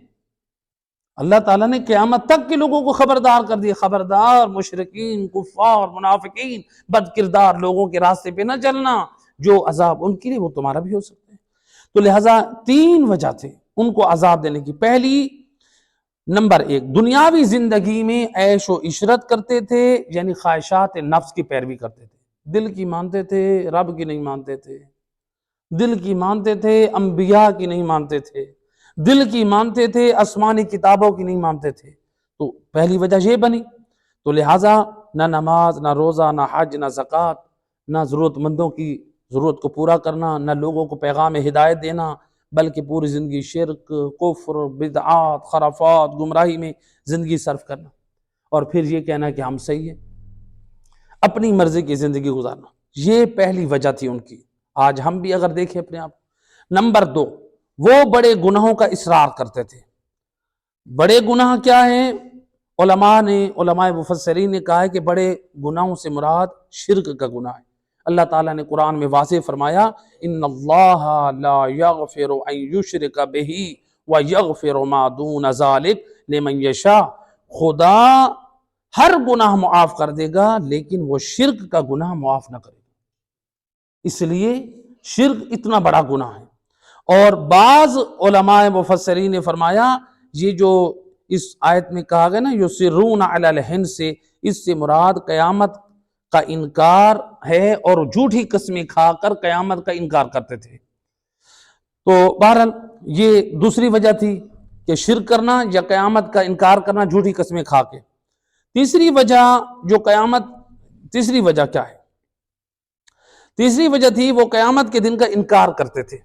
اللہ تعالیٰ نے قیامت تک کے لوگوں کو خبردار کر دیا، خبردار مشرکین، کفار، منافقین، بد کردار لوگوں کے راستے پہ نہ چلنا، جو عذاب ان کے لیے وہ تمہارا بھی ہو سکتا ہے۔ تو لہٰذا 3 وجہ تھے ان کو عذاب دینے کی۔ پہلی نمبر 1، دنیاوی زندگی میں عیش و عشرت کرتے تھے، یعنی خواہشات نفس کی پیروی کرتے تھے، دل کی مانتے تھے، رب کی نہیں مانتے تھے، دل کی مانتے تھے، انبیاء کی نہیں مانتے تھے، دل کی مانتے تھے، آسمانی کتابوں کی نہیں مانتے تھے۔ تو پہلی وجہ یہ بنی۔ تو لہٰذا نہ نماز، نہ روزہ، نہ حج، نہ زکوٰۃ، نہ ضرورت مندوں کی ضرورت کو پورا کرنا، نہ لوگوں کو پیغام ہدایت دینا، بلکہ پوری زندگی شرک، کفر، بدعات، خرافات، گمراہی میں زندگی صرف کرنا، اور پھر یہ کہنا کہ ہم صحیح ہیں، اپنی مرضی کی زندگی گزارنا۔ یہ پہلی وجہ تھی ان کی۔ آج ہم بھی اگر دیکھیں اپنے آپ۔ نمبر 2، وہ بڑے گناہوں کا اصرار کرتے تھے۔ بڑے گناہ کیا ہیں؟ علماء مفسرین نے کہا ہے کہ بڑے گناہوں سے مراد شرک کا گناہ ہے۔ اللہ تعالیٰ نے قرآن میں واضح فرمایا، ان اللہ لا یغفر ان یشرک بہ ویغفر ما دون ذلک لمن یشاء۔ خدا ہر گناہ معاف کر دے گا لیکن وہ شرک کا گناہ معاف نہ کرے گا۔ اس لیے شرک اتنا بڑا گناہ ہے۔ اور بعض علماء مفسرین نے فرمایا یہ جو اس آیت میں کہا گیا نا یسرون علی الحنث سے، اس سے مراد قیامت کا انکار ہے، اور جھوٹی قسمیں کھا کر قیامت کا انکار کرتے تھے۔ تو بہرحال یہ دوسری وجہ تھی کہ شرک کرنا یا قیامت کا انکار کرنا جھوٹی قسمیں کھا کے۔ تیسری وجہ کیا ہے؟ تیسری وجہ تھی وہ قیامت کے دن کا انکار کرتے تھے۔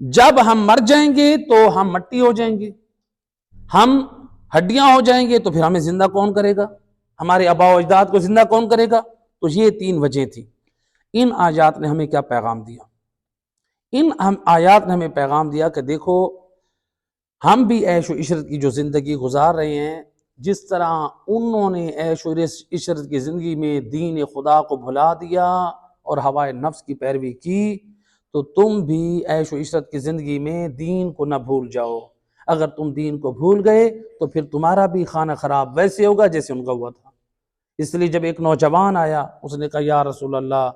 جب ہم مر جائیں گے تو ہم مٹی ہو جائیں گے، ہم ہڈیاں ہو جائیں گے، تو پھر ہمیں زندہ کون کرے گا؟ ہمارے آباء و اجداد کو زندہ کون کرے گا؟ تو یہ 3 وجہ تھی۔ ان آیات نے ہمیں کیا پیغام دیا؟ ان آیات نے ہمیں پیغام دیا کہ دیکھو ہم بھی عیش و عشرت کی جو زندگی گزار رہے ہیں، جس طرح انہوں نے عیش و عشرت کی زندگی میں دین خدا کو بھلا دیا اور ہوائے نفس کی پیروی کی، تو تم بھی عیش و عشرت کی زندگی میں دین کو نہ بھول جاؤ۔ اگر تم دین کو بھول گئے تو پھر تمہارا بھی خانہ خراب ویسے ہوگا جیسے ان کا ہوا تھا۔ اس لیے جب ایک نوجوان آیا، اس نے کہا یا رسول اللہ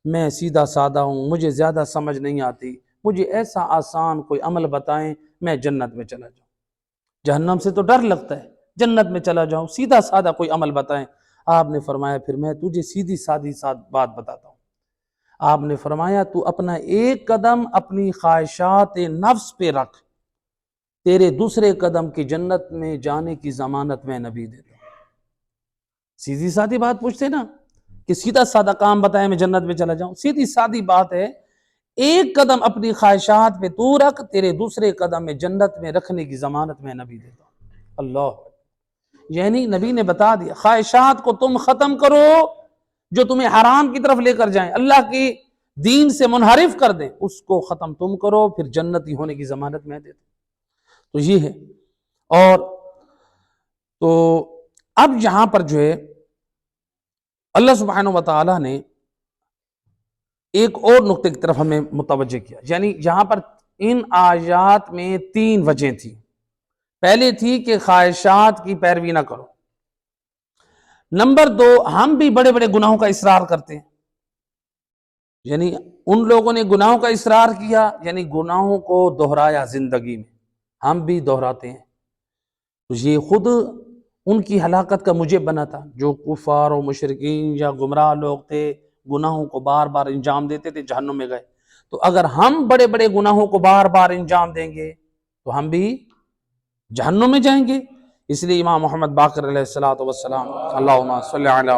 میں سیدھا سادہ ہوں، مجھے زیادہ سمجھ نہیں آتی، مجھے ایسا آسان کوئی عمل بتائیں میں جنت میں چلا جاؤں۔ جہنم سے تو ڈر لگتا ہے، جنت میں چلا جاؤں، سیدھا سادہ کوئی عمل بتائیں۔ آپ نے فرمایا پھر میں تجھے سیدھی سادی بات بتاتا ہوں۔ آپ نے فرمایا تو اپنا ایک قدم اپنی خواہشات نفس پہ رکھ، تیرے دوسرے قدم کی جنت میں جانے کی ضمانت میں نبی دیتا ہوں۔ سیدھی سادی بات پوچھتے نا کہ سیدھا سادہ کام بتائیں میں جنت میں چلا جاؤں، سیدھی سادی بات ہے، ایک قدم اپنی خواہشات پہ تو رکھ، تیرے دوسرے قدم میں جنت میں رکھنے کی ضمانت میں نبی دیتا ہوں۔ اللہ، یعنی نبی نے بتا دیا خواہشات کو تم ختم کرو جو تمہیں حرام کی طرف لے کر جائیں، اللہ کی دین سے منحرف کر دیں، اس کو ختم تم کرو، پھر جنتی ہونے کی ضمانت میں دیتا ہوں۔ تو یہ ہے۔ اور تو اب یہاں پر جو ہے اللہ سبحانہ و تعالیٰ نے ایک اور نقطے کی طرف ہمیں متوجہ کیا، یعنی یہاں پر ان آیات میں 3 وجہ تھی۔ پہلے تھی کہ خواہشات کی پیروی نہ کرو۔ نمبر 2، ہم بھی بڑے بڑے گناہوں کا اصرار کرتے ہیں، یعنی ان لوگوں نے گناہوں کا اصرار کیا، یعنی گناہوں کو دہرایا زندگی میں، ہم بھی دہراتے ہیں۔ تو یہ خود ان کی ہلاکت کا موجب بنا تھا۔ جو کفار و مشرکین یا گمراہ لوگ تھے، گناہوں کو بار بار انجام دیتے تھے، جہنم میں گئے۔ تو اگر ہم بڑے بڑے گناہوں کو بار بار انجام دیں گے تو ہم بھی جہنم میں جائیں گے۔ اس لیے امام محمد باقر علیہ السلام اللہم صلی علی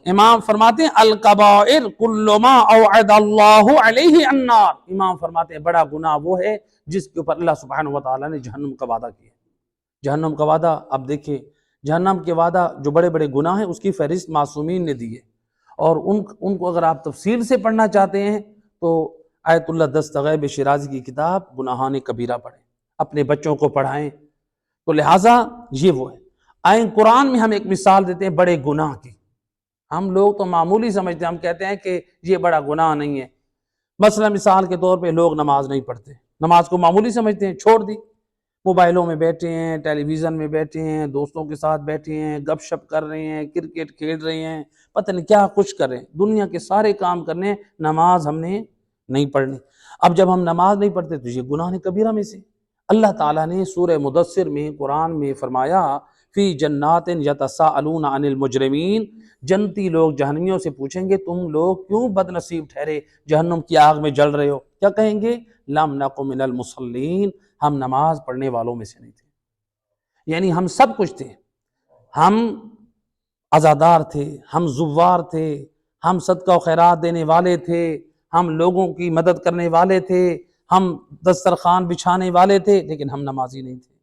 امام فرماتے ہیں الکبائر کل ما اوعد اللہ علیہ النار۔ امام فرماتے ہیں بڑا گناہ وہ ہے جس کے اوپر اللہ سبحانہ و تعالیٰ نے جہنم کا وعدہ کیا۔ جہنم کا وعدہ اب دیکھیں، جہنم کے وعدہ جو بڑے بڑے گناہ ہیں اس کی فہرست معصومین نے دی ہے، اور ان کو اگر آپ تفصیل سے پڑھنا چاہتے ہیں تو آیت اللہ دستغیب شیرازی کی کتاب گناہان کبیرہ پڑھیں، اپنے بچوں کو پڑھائیں۔ تو لہٰذا یہ وہ ہے۔ آئیں قرآن میں ہم ایک مثال دیتے ہیں بڑے گناہ کی۔ ہم لوگ تو معمولی سمجھتے ہیں، ہم کہتے ہیں کہ یہ بڑا گناہ نہیں ہے۔ مثلا مثال کے طور پہ لوگ نماز نہیں پڑھتے، نماز کو معمولی سمجھتے ہیں، چھوڑ دی، موبائلوں میں بیٹھے ہیں، ٹیلی ویژن میں بیٹھے ہیں، دوستوں کے ساتھ بیٹھے ہیں، گپ شپ کر رہے ہیں، کرکٹ کھیل رہے ہیں، پتہ نہیں کیا کچھ کر رہے ہیں، دنیا کے سارے کام کرنے، نماز ہم نے نہیں پڑھنی۔ اب جب ہم نماز نہیں پڑھتے تو یہ گناہ کبیرہ میں سے۔ اللہ تعالیٰ نے سورہ مدثر میں قرآن میں فرمایا فی جنات یتساءلون عن المجرمین، جنتی لوگ جہنمیوں سے پوچھیں گے تم لوگ کیوں بد نصیب ٹھہرے، جہنم کی آگ میں جل رہے ہو؟ کیا کہیں گے؟ لم نک من المصلین، ہم نماز پڑھنے والوں میں سے نہیں تھے۔ یعنی ہم سب کچھ تھے، ہم عزادار تھے، ہم زوار تھے، ہم صدقہ و خیرات دینے والے تھے، ہم لوگوں کی مدد کرنے والے تھے، ہم دسترخوان بچھانے والے تھے، لیکن ہم نمازی نہیں تھے۔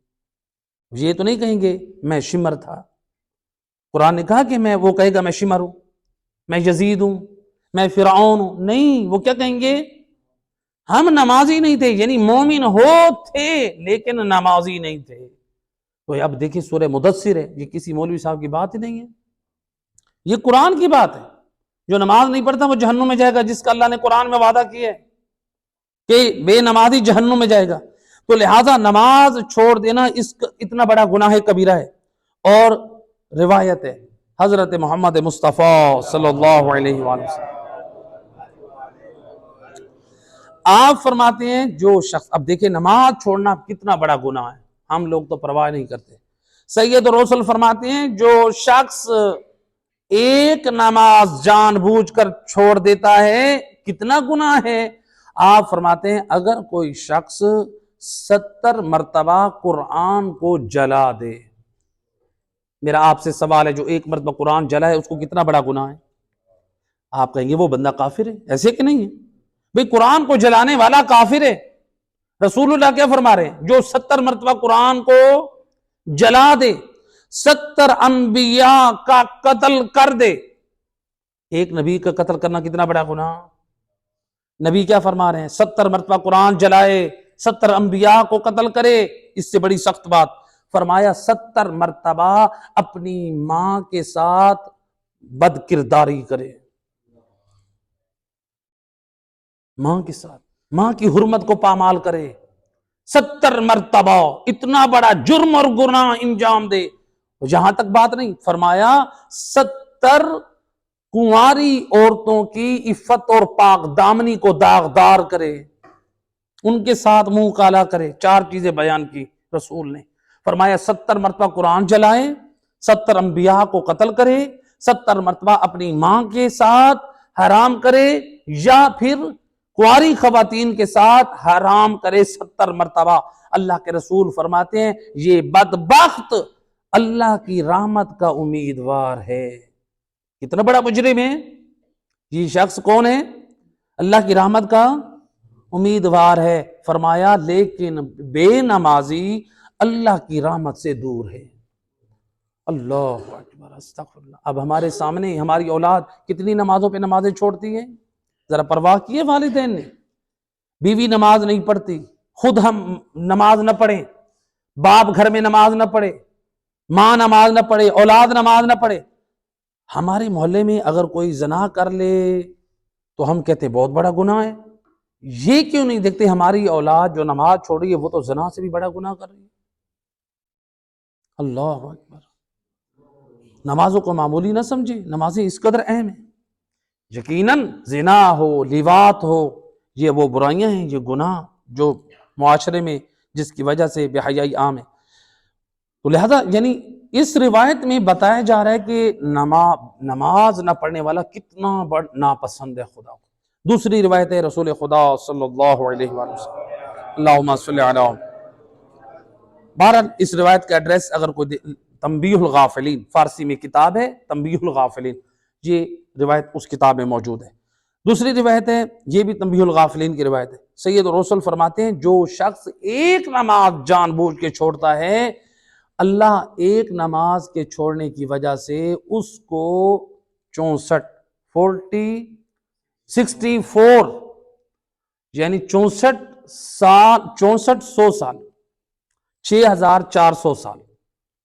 یہ تو نہیں کہیں گے میں شمر تھا۔ قرآن نے کہا کہ وہ کہے گا میں شمر ہوں، میں یزید ہوں، میں فرعون ہوں، نہیں، وہ کیا کہیں گے؟ ہم نمازی نہیں تھے، یعنی مومن ہو تھے لیکن نمازی نہیں تھے۔ تو اب دیکھیں سورہ مدثر ہے، یہ کسی مولوی صاحب کی بات ہی نہیں ہے، یہ قرآن کی بات ہے۔ جو نماز نہیں پڑھتا وہ جہنم میں جائے گا، جس کا اللہ نے قرآن میں وعدہ کیا ہے کہ بے نمازی جہنم میں جائے گا۔ تو لہٰذا نماز چھوڑ دینا اتنا بڑا گناہ کبیرہ ہے۔ اور روایت ہے حضرت محمد مصطفیٰ صلی اللہ علیہ وآلہ وسلم، آپ فرماتے ہیں جو شخص، اب دیکھیں نماز چھوڑنا کتنا بڑا گناہ ہے، ہم لوگ تو پرواہ نہیں کرتے۔ سید رسول فرماتے ہیں جو شخص ایک نماز جان بوجھ کر چھوڑ دیتا ہے کتنا گناہ ہے؟ آپ فرماتے ہیں اگر کوئی شخص 70 مرتبہ قرآن کو جلا دے، میرا آپ سے سوال ہے جو ایک مرتبہ قرآن جلا ہے اس کو کتنا بڑا گناہ ہے؟ آپ کہیں گے وہ بندہ کافر ہے، ایسے کہ نہیں ہے بھئی قرآن کو جلانے والا کافر ہے۔ رسول اللہ کیا فرما رہے ہیں؟ جو 70 مرتبہ قرآن کو جلا دے، 70 انبیاء کا قتل کر دے۔ ایک نبی کا قتل کرنا کتنا بڑا گناہ؟ نبی کیا فرما رہے ہیں؟ 70 مرتبہ قرآن جلائے، 70 انبیاء کو قتل کرے، اس سے بڑی سخت بات فرمایا 70 مرتبہ اپنی ماں کے ساتھ بد کرداری کرے، ماں کے ساتھ، ماں کی حرمت کو پامال کرے، 70 مرتبہ اتنا بڑا جرم اور گناہ انجام دے۔ یہاں تک بات نہیں، فرمایا 70 کنواری عورتوں کی عفت اور پاک دامنی کو داغدار کرے، ان کے ساتھ منہ کالا کرے۔ 4 چیزیں بیان کی رسول نے، فرمایا 70 مرتبہ قرآن جلائے، 70 انبیاء کو قتل کرے، 70 مرتبہ اپنی ماں کے ساتھ حرام کرے، یا پھر کنواری خواتین کے ساتھ حرام کرے 70 مرتبہ۔ اللہ کے رسول فرماتے ہیں یہ بدبخت اللہ کی رحمت کا امیدوار ہے۔ کتنا بڑا مجرم ہے یہ شخص، کون ہے؟ اللہ کی رحمت کا امیدوار ہے۔ فرمایا لیکن بے نمازی اللہ کی رحمت سے دور ہے۔ اللہ اکبر، استغفر اللہ۔ اب ہمارے سامنے ہماری اولاد کتنی نمازوں پہ نمازیں چھوڑتی ہے، ذرا پرواہ کیے والدین نے؟ بیوی نماز نہیں پڑھتی، خود ہم نماز نہ پڑھیں، باپ گھر میں نماز نہ پڑھے، ماں نماز نہ پڑھے، اولاد نماز نہ پڑھے۔ ہمارے محلے میں اگر کوئی زنا کر لے تو ہم کہتے ہیں بہت بڑا گناہ ہے۔ یہ کیوں نہیں دیکھتے ہماری اولاد جو نماز چھوڑ رہی ہے وہ تو زنا سے بھی بڑا گناہ کر رہی ہے؟ اللہ اکبر۔ نمازوں کو معمولی نہ سمجھے، نمازیں اس قدر اہم ہیں۔ یقیناً زنا ہو، لیوات ہو، یہ وہ برائیاں ہیں، یہ گناہ جو معاشرے میں جس کی وجہ سے بے حیائی عام ہے۔ تو لہذا یعنی اس روایت میں بتایا جا رہا ہے کہ نماز نہ پڑھنے والا کتنا بڑا ناپسند ہے خدا کو۔ دوسری روایت ہے رسول خدا صلی اللہ علیہ وآلہ وسلم، اللہم صلی علی۔ بہرحال اس روایت کا ایڈریس اگر کوئی تنبیہ الغافلین، فارسی میں کتاب ہے تنبیہ الغافلین، یہ روایت اس کتاب میں موجود ہے۔ دوسری روایت ہے، یہ بھی تنبیہ الغافلین کی روایت ہے، سید رسول فرماتے ہیں جو شخص ایک نماز جان بوجھ کے چھوڑتا ہے، اللہ ایک نماز کے چھوڑنے کی وجہ سے اس کو 64 یعنی 64 سال 6400 سال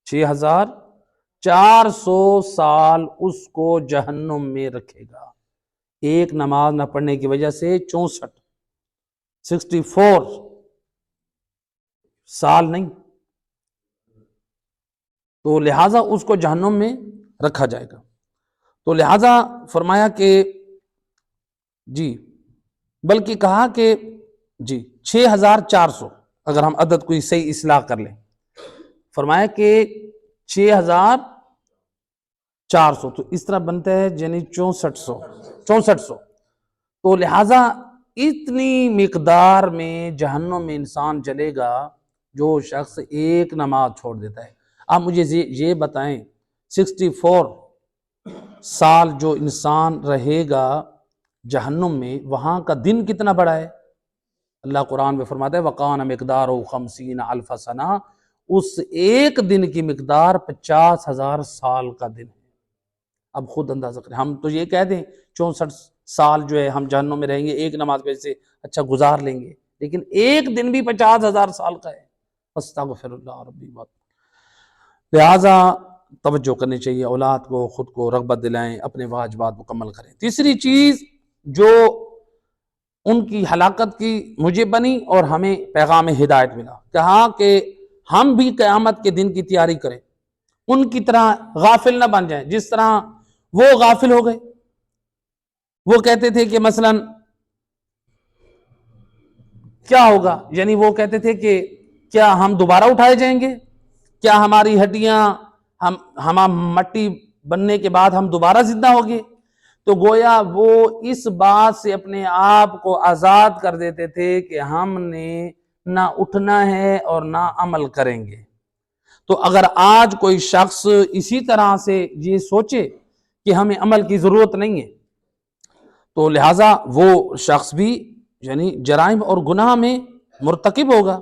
6400 سال اس کو جہنم میں رکھے گا، ایک نماز نہ پڑھنے کی وجہ سے 64 سال نہیں، تو لہٰذا اس کو جہنم میں رکھا جائے گا۔ تو لہٰذا فرمایا کہ جی، بلکہ کہا کہ جی 6400، اگر ہم عدد کوئی صحیح اصلاح کر لیں، فرمایا کہ 6400 تو اس طرح بنتا ہے یعنی 6400۔ تو لہٰذا اتنی مقدار میں جہنم میں انسان جلے گا جو شخص ایک نماز چھوڑ دیتا ہے۔ آپ مجھے یہ بتائیں 64 سال جو انسان رہے گا جہنم میں، وہاں کا دن کتنا بڑا ہے؟ اللہ قرآن میں فرماتا ہے وَقَانَ مِقْدَارُ 50,000 سنہ، اس ایک دن کی مقدار 50,000 سال کا دن ہے۔ اب خود اندازہ کریں، ہم تو یہ کہہ دیں 64 سال جو ہے ہم جہنم میں رہیں گے، ایک نماز پہ سے اچھا گزار لیں گے، لیکن ایک دن بھی 50,000 سال کا ہے۔ استغفر اللہ ربی بات۔ لہٰذا توجہ کرنی چاہیے، اولاد کو خود کو رغبت دلائیں، اپنے واجبات مکمل کریں۔ تیسری چیز جو ان کی ہلاکت کی موجب بنی اور ہمیں پیغام ہدایت ملا، کہا کہ ہم بھی قیامت کے دن کی تیاری کریں، ان کی طرح غافل نہ بن جائیں جس طرح وہ غافل ہو گئے۔ وہ کہتے تھے کہ مثلا کیا ہوگا، یعنی وہ کہتے تھے کہ کیا ہم دوبارہ اٹھائے جائیں گے، کیا ہماری ہڈیاں ہم مٹی بننے کے بعد ہم دوبارہ زندہ ہوگے؟ تو گویا وہ اس بات سے اپنے آپ کو آزاد کر دیتے تھے کہ ہم نے نہ اٹھنا ہے اور نہ عمل کریں گے۔ تو اگر آج کوئی شخص اسی طرح سے یہ سوچے کہ ہمیں عمل کی ضرورت نہیں ہے، تو لہٰذا وہ شخص بھی یعنی جرائم اور گناہ میں مرتکب ہوگا۔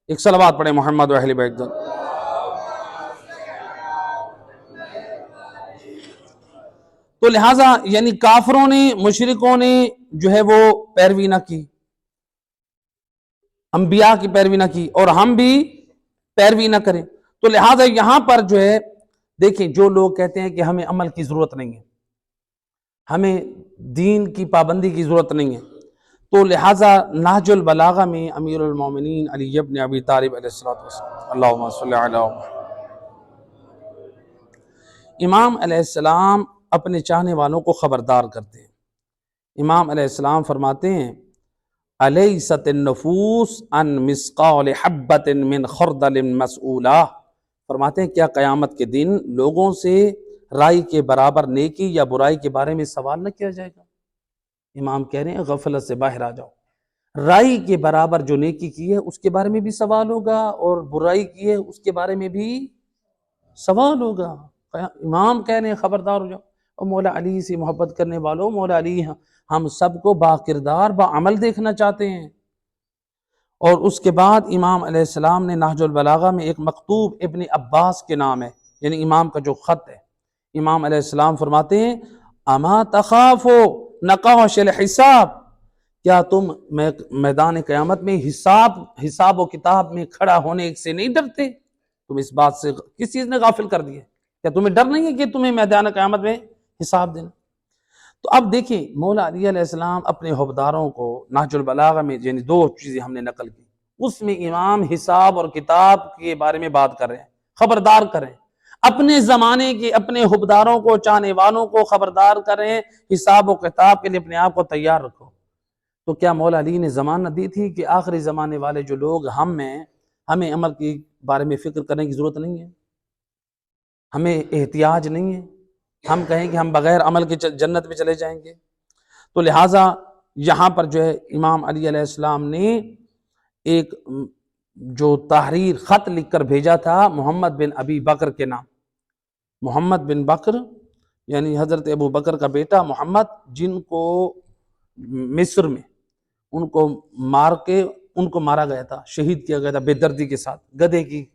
ایک صلوات پڑھیں محمد و اہل بیت۔ تو لہٰذا یعنی کافروں نے، مشرکوں نے جو ہے وہ پیروی نہ کی، انبیاء کی پیروی نہ کی، اور ہم بھی پیروی نہ کریں۔ تو لہٰذا یہاں پر جو ہے دیکھیں، جو لوگ کہتے ہیں کہ ہمیں عمل کی ضرورت نہیں ہے، ہمیں دین کی پابندی کی ضرورت نہیں ہے، تو لہٰذا نہج البلاغہ میں امیر المومنین علی بن ابی طالب علیہ السلام، اللہم صلی علی محمد، امام علیہ السلام اپنے چاہنے والوں کو خبردار کرتے ہیں۔ امام علیہ السلام فرماتے ہیں الیست النفوس عن مثقال حبۃ من خردل مسئولہ، فرماتے ہیں کیا قیامت کے دن لوگوں سے رائی کے برابر نیکی یا برائی کے بارے میں سوال نہ کیا جائے گا؟ امام کہہ رہے ہیں غفلت سے باہر آ جاؤ، رائی کے برابر جو نیکی کی ہے اس کے بارے میں بھی سوال ہوگا، اور برائی کی ہے اس کے بارے میں بھی سوال ہوگا۔ امام کہہ رہے ہیں خبردار ہو جاؤ۔ اور مولا علی سے محبت کرنے والوں، مولا علی ہم سب کو باکردار بعمل دیکھنا چاہتے ہیں۔ اور اس کے بعد امام علیہ السلام نے نہج البلاغہ میں ایک مکتوب ابن عباس کے نام ہے، یعنی امام کا جو خط ہے، امام علیہ السلام فرماتے ہیں اما تخافو نقاش الحساب، کیا تم میدان قیامت میں حساب و کتاب میں کھڑا ہونے سے نہیں ڈرتے؟ تم اس بات سے کس چیز نے غافل کر دیا؟ کیا تمہیں ڈر نہیں ہے کہ تمہیں میدان قیامت میں حساب دینا؟ تو اب دیکھیں مولا علی علیہ السلام اپنے حبداروں کو نہج البلاغہ میں یعنی دو چیزیں ہم نے نقل کی، اس میں امام حساب اور کتاب کے بارے میں بات کر رہے ہیں، خبردار کریں اپنے زمانے کے اپنے حبداروں کو، چاہنے والوں کو خبردار کریں، حساب و کتاب کے لیے اپنے آپ کو تیار رکھو۔ تو کیا مولا علی نے ضمانت دی تھی کہ آخری زمانے والے جو لوگ ہمیں عمل کے بارے میں فکر کرنے کی ضرورت نہیں ہے، ہمیں احتیاج نہیں ہے، ہم کہیں کہ ہم بغیر عمل کے جنت میں چلے جائیں گے؟ تو لہٰذا یہاں پر جو ہے امام علی علیہ السلام نے ایک جو تحریر خط لکھ کر بھیجا تھا محمد بن ابی بکر کے نام، محمد بن بکر یعنی حضرت ابو بکر کا بیٹا محمد، جن کو مصر میں ان کو مارا گیا تھا، شہید کیا گیا تھا بے دردی کے ساتھ، گدھے کی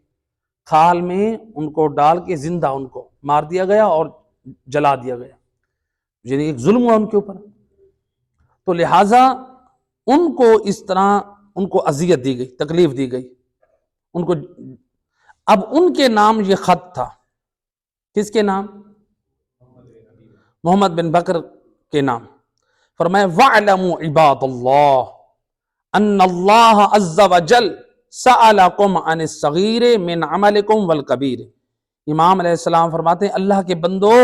کھال میں ان کو ڈال کے زندہ ان کو مار دیا گیا اور جلا دیا گیا، یعنی ایک ظلم ہوا ان کے اوپر۔ تو لہٰذا ان کو اس طرح ان کو اذیت دی گئی، تکلیف دی گئی ان کو۔ اب ان کے نام یہ خط تھا، کس کے نام؟ محمد بن بکر کے نام۔ فرمایا وَاعْلَمُوا عِبَادَ اللَّهِ أَنَّ اللَّهَ عَزَّ وَجَلَّ سَأَلَكُمْ عَنِ الصَّغِيرِ مِنْ عَمَلِكُمْ وَالْكَبِيرِ۔ امام علیہ السلام فرماتے ہیں اللہ کے بندو،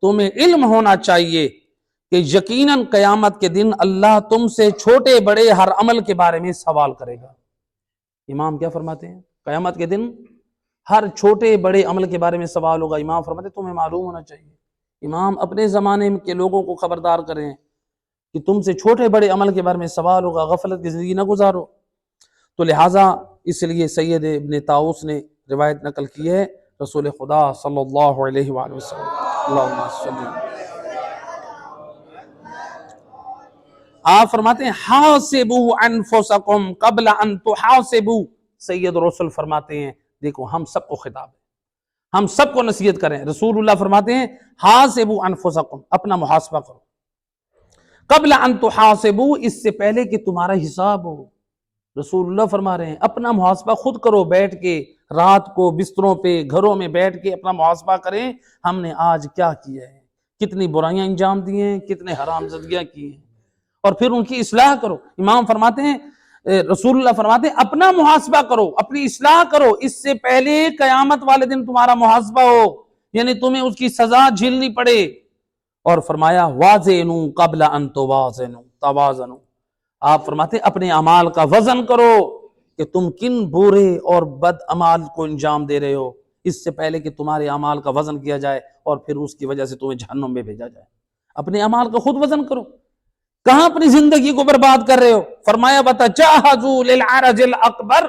تمہیں علم ہونا چاہیے کہ یقیناً قیامت کے دن اللہ تم سے چھوٹے بڑے ہر عمل کے بارے میں سوال کرے گا۔ امام کیا فرماتے ہیں؟ قیامت کے دن ہر چھوٹے بڑے عمل کے بارے میں سوال ہوگا۔ امام فرماتے ہیں تمہیں معلوم ہونا چاہیے، امام اپنے زمانے کے لوگوں کو خبردار کریں کہ تم سے چھوٹے بڑے عمل کے بارے میں سوال ہوگا، غفلت کی زندگی نہ گزارو۔ تو لہٰذا اس لیے سید ابن طاؤس نے روایت نقل کی ہے رسول خدا صلی اللہ علیہ وآلہ وسلم اللہم صلی۔ آپ فرماتے ہیں حاسبوا انفسکم قبل ان تحاسبوا، سید رسول فرماتے ہیں دیکھو ہم سب کو خطاب ہے، ہم سب کو نصیحت کریں۔ رسول اللہ فرماتے ہیں حاسبوا انفسکم، اپنا محاسبہ کرو، قبل ان تحاسبوا، اس سے پہلے کہ تمہارا حساب ہو۔ رسول اللہ فرما رہے ہیں اپنا محاسبہ خود کرو، بیٹھ کے رات کو بستروں پہ گھروں میں بیٹھ کے اپنا محاسبہ کریں، ہم نے آج کیا کیا ہے، کتنی برائیاں انجام دی ہیں، کتنے حرام زدگیاں کی ہیں، اور پھر ان کی اصلاح کرو۔ امام فرماتے ہیں، رسول اللہ فرماتے ہیں اپنا محاسبہ کرو، اپنی اصلاح کرو، اس سے پہلے قیامت والے دن تمہارا محاسبہ ہو، یعنی تمہیں اس کی سزا جھیلنی پڑے۔ اور فرمایا وازنوا قبل ان توازنوا، آپ فرماتے ہیں اپنے اعمال کا وزن کرو کہ تم کن برے اور بد اعمال کو انجام دے رہے ہو، اس سے پہلے کہ تمہارے اعمال کا وزن کیا جائے اور پھر اس کی وجہ سے تمہیں جہنم میں بھیجا جائے۔ اپنے اعمال کا خود وزن کرو، کہاں اپنی زندگی کو برباد کر رہے ہو۔ فرمایا وَتَجَهَّزُوا لِلْعَرَجِ الْأَكْبَرِ،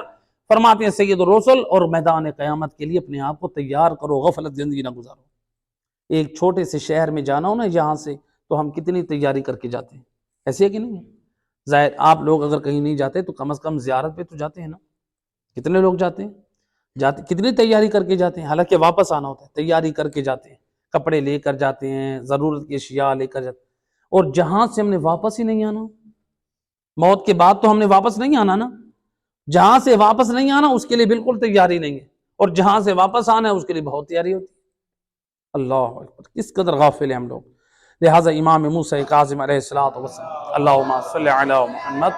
فرماتے ہیں سید الرسل، اور میدان قیامت کے لیے اپنے آپ کو تیار کرو، غفلت زندگی نہ گزارو۔ ایک چھوٹے سے شہر میں جانا ہو نا یہاں سے، تو ہم کتنی تیاری کر کے جاتے ہیں، ایسے ہے کہ نہیں ہے؟ ظاہر آپ لوگ اگر کہیں نہیں جاتے تو کم از کم زیارت پہ تو جاتے ہیں نا، کتنے لوگ جاتے ہیں، کتنی تیاری کر کے جاتے ہیں، حالانکہ واپس آنا ہوتا ہے، تیاری کر کے جاتے ہیں، کپڑے لے کر جاتے ہیں، ضرورت کی اشیاء لے کر جاتے ہیں، اور جہاں سے ہم نے واپس ہی نہیں آنا، موت کے بعد تو ہم نے واپس نہیں آنا نا، جہاں سے واپس نہیں آنا اس کے لیے بالکل تیاری نہیں ہے، اور جہاں سے واپس آنا ہے اس کے لیے بہت تیاری ہوتی ہے۔ اللہ اکبر، کس قدر غافل ہیں ہم لوگ۔ لہٰذا امام موسیٰ کاظم علیہ السلام، اللہم صلی علی محمد،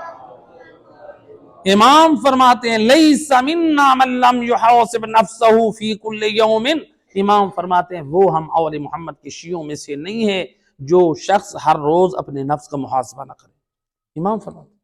امام فرماتے ہیں لیس منا من لم یحاسب نفسہ فی کل یوم، امام فرماتے ہیں وہ ہم اول محمد کے شیعوں میں سے نہیں ہے جو شخص ہر روز اپنے نفس کا محاسبہ نہ کرے۔ امام فرماتے ہیں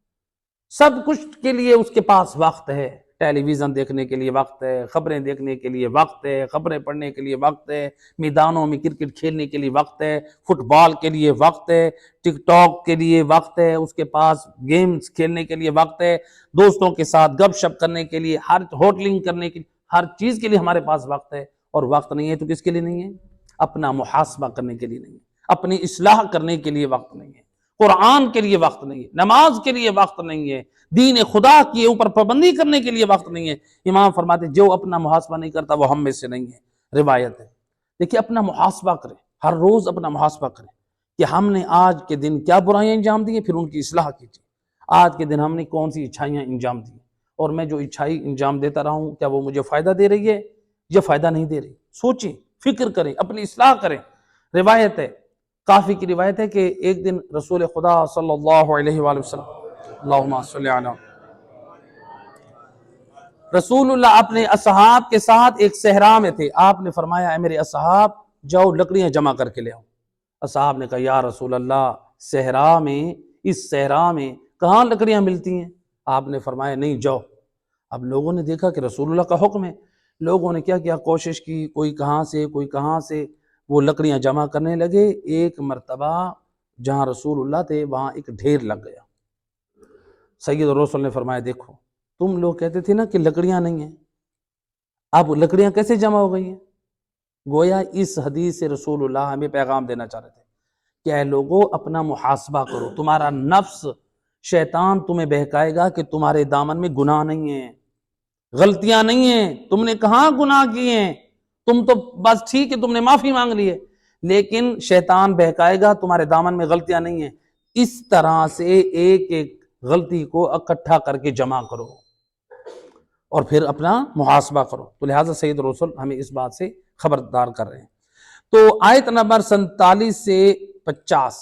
سب کچھ کے لیے اس کے پاس وقت ہے، ٹیلی ویژن دیکھنے کے لیے وقت ہے، خبریں دیکھنے کے لیے وقت ہے، خبریں پڑھنے کے لیے وقت ہے، میدانوں میں کرکٹ کھیلنے کے لیے وقت ہے، فٹ بال کے لیے وقت ہے، ٹک ٹاک کے لیے وقت ہے، اس کے پاس گیمز کھیلنے کے لیے وقت ہے، دوستوں کے ساتھ گپ شپ کرنے کے لیے، ہر ہوٹلنگ کرنے کے لیے، ہر چیز کے لیے ہمارے پاس وقت ہے، اور وقت نہیں ہے تو کس کے لیے نہیں ہے؟ اپنا محاسبہ کرنے کے لیے نہیں ہے، اپنی اصلاح کرنے کے لیے وقت نہیں ہے، قرآن کے لیے وقت نہیں ہے، نماز کے لیے وقت نہیں ہے، دین خدا کے اوپر پابندی کرنے کے لیے وقت نہیں ہے۔ امام فرماتے جو اپنا محاسبہ نہیں کرتا وہ ہم میں سے نہیں ہے، روایت ہے۔ دیکھیے اپنا محاسبہ کریں، ہر روز اپنا محاسبہ کریں کہ ہم نے آج کے دن کیا برائیاں انجام دی ہیں، پھر ان کی اصلاح کیجیے۔ آج کے دن ہم نے کون سی اچھائیاں انجام دی، اور میں جو اچھائی انجام دیتا رہا ہوں کیا وہ مجھے فائدہ دے رہی ہے یا فائدہ نہیں دے رہی؟ سوچیں، فکر کریں، اپنی اصلاح کریں۔ روایت ہے، کافی کی روایت ہے کہ ایک دن رسول خدا صلی اللہ علیہ وآلہ وسلم، اللہم صلی علی، رسول اللہ اپنے اصحاب کے ساتھ ایک صحرا میں تھے، آپ نے فرمایا اے میرے اصحاب جاؤ لکڑیاں جمع کر کے لے آؤ۔ اصحاب نے کہا یا رسول اللہ صحرا میں، اس صحرا میں کہاں لکڑیاں ملتی ہیں؟ آپ نے فرمایا نہیں جاؤ۔ اب لوگوں نے دیکھا کہ رسول اللہ کا حکم ہے، لوگوں نے کیا کوشش کی، کوئی کہاں سے کوئی کہاں سے، وہ لکڑیاں جمع کرنے لگے۔ ایک مرتبہ جہاں رسول اللہ تھے وہاں ایک ڈھیر لگ گیا۔ سید رسول نے فرمایا دیکھو تم لوگ کہتے تھے نا کہ لکڑیاں نہیں ہیں، اب لکڑیاں کیسے جمع ہو گئی ہیں؟ گویا اس حدیث سے رسول اللہ ہمیں پیغام دینا چاہ رہے تھے کہ اے لوگوں اپنا محاسبہ کرو، تمہارا نفس شیطان تمہیں بہکائے گا کہ تمہارے دامن میں گناہ نہیں ہیں، غلطیاں نہیں ہیں، تم نے کہاں گناہ کیے ہیں، تم تو بس ٹھیک ہے تم نے معافی مانگ لی ہے، لیکن شیطان بہکائے گا تمہارے دامن میں غلطیاں نہیں ہیں۔ اس طرح سے ایک ایک غلطی کو اکٹھا کر کے جمع کرو اور پھر اپنا محاسبہ کرو۔ تو لہٰذا سید رسول ہمیں اس بات سے خبردار کر رہے ہیں۔ تو آیت نمبر 47 سے 50،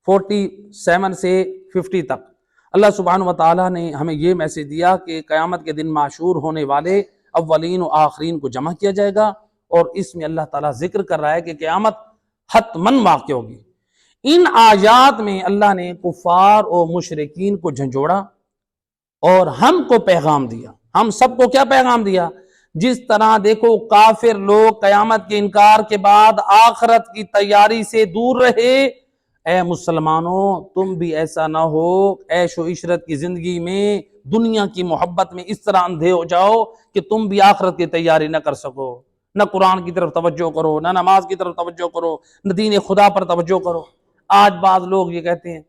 47 سے 50 تک اللہ سبحانہ وتعالیٰ نے ہمیں یہ میسج دیا کہ قیامت کے دن معشور ہونے والے اولین و آخرین کو جمع کیا جائے گا، اور اس میں اللہ تعالیٰ ذکر کر رہا ہے کہ قیامت حتماً واقع ہوگی۔ ان آیات میں اللہ نے کفار و مشرکین کو جھنجھوڑا اور ہم کو پیغام دیا، ہم سب کو کیا پیغام دیا؟ جس طرح دیکھو کافر لوگ قیامت کے انکار کے بعد آخرت کی تیاری سے دور رہے، اے مسلمانوں تم بھی ایسا نہ ہو عیش و عشرت کی زندگی میں دنیا کی محبت میں اس طرح اندھے ہو جاؤ کہ تم بھی آخرت کی تیاری نہ کر سکو۔ نہ قرآن کی طرف توجہ کرو، نہ نماز کی طرف توجہ کرو، نہ دین خدا پر توجہ کرو۔ آج بعض لوگ یہ کہتے ہیں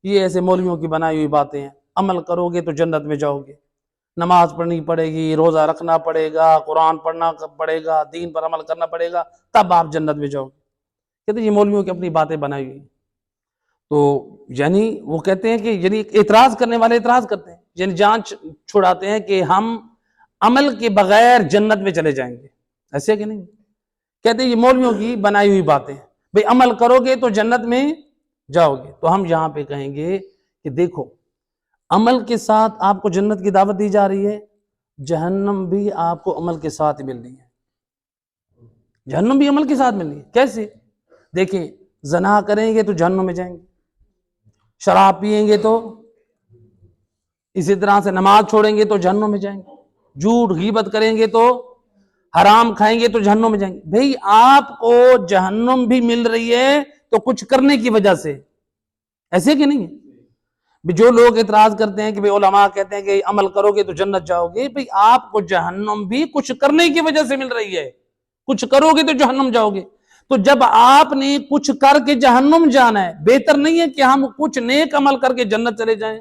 یہ ایسے مولویوں کی بنائی ہوئی باتیں ہیں، عمل کرو گے تو جنت میں جاؤ گے، نماز پڑھنی پڑے گی، روزہ رکھنا پڑے گا، قرآن پڑھنا پڑے گا، دین پر عمل کرنا پڑے گا، تب آپ جنت میں جاؤ گے۔ کہتے ہیں یہ مولویوں کی اپنی باتیں بنائی ہوئی۔ تو یعنی وہ کہتے ہیں کہ یعنی اعتراض کرنے والے اعتراض کرتے ہیں، یعنی جان چھڑاتے ہیں کہ ہم عمل کے بغیر جنت میں چلے جائیں گے، ایسے کہ نہیں؟ کہتے ہیں یہ مولویوں کی بنائی ہوئی باتیں، بھئی عمل کرو گے تو جنت میں جاؤ گے۔ تو ہم یہاں پہ کہیں گے کہ دیکھو، عمل کے ساتھ آپ کو جنت کی دعوت دی جا رہی ہے، جہنم بھی آپ کو عمل کے ساتھ مل رہی ہے، جہنم بھی عمل کے ساتھ مل رہی ہے۔ کیسے؟ دیکھیں، زنا کریں گے تو جہنم میں جائیں گے، شراب پیئیں گے تو، اسی طرح سے نماز چھوڑیں گے تو جہنم میں جائیں گے، جھوٹ غیبت کریں گے تو، حرام کھائیں گے تو جہنم میں جائیں گے۔ بھئی آپ کو جہنم بھی مل رہی ہے تو کچھ کرنے کی وجہ سے، ایسے کہ نہیں ہے؟ جو لوگ اعتراض کرتے ہیں کہ علماء کہتے ہیں کہ عمل کرو گے تو جنت جاؤ گے، بھئی آپ کو جہنم بھی کچھ کرنے کی وجہ سے مل رہی ہے، کچھ کرو گے تو جہنم جاؤ گے۔ تو جب آپ نے کچھ کر کے جہنم جانا ہے، بہتر نہیں ہے کہ ہم کچھ نیک عمل کر کے جنت چلے جائیں؟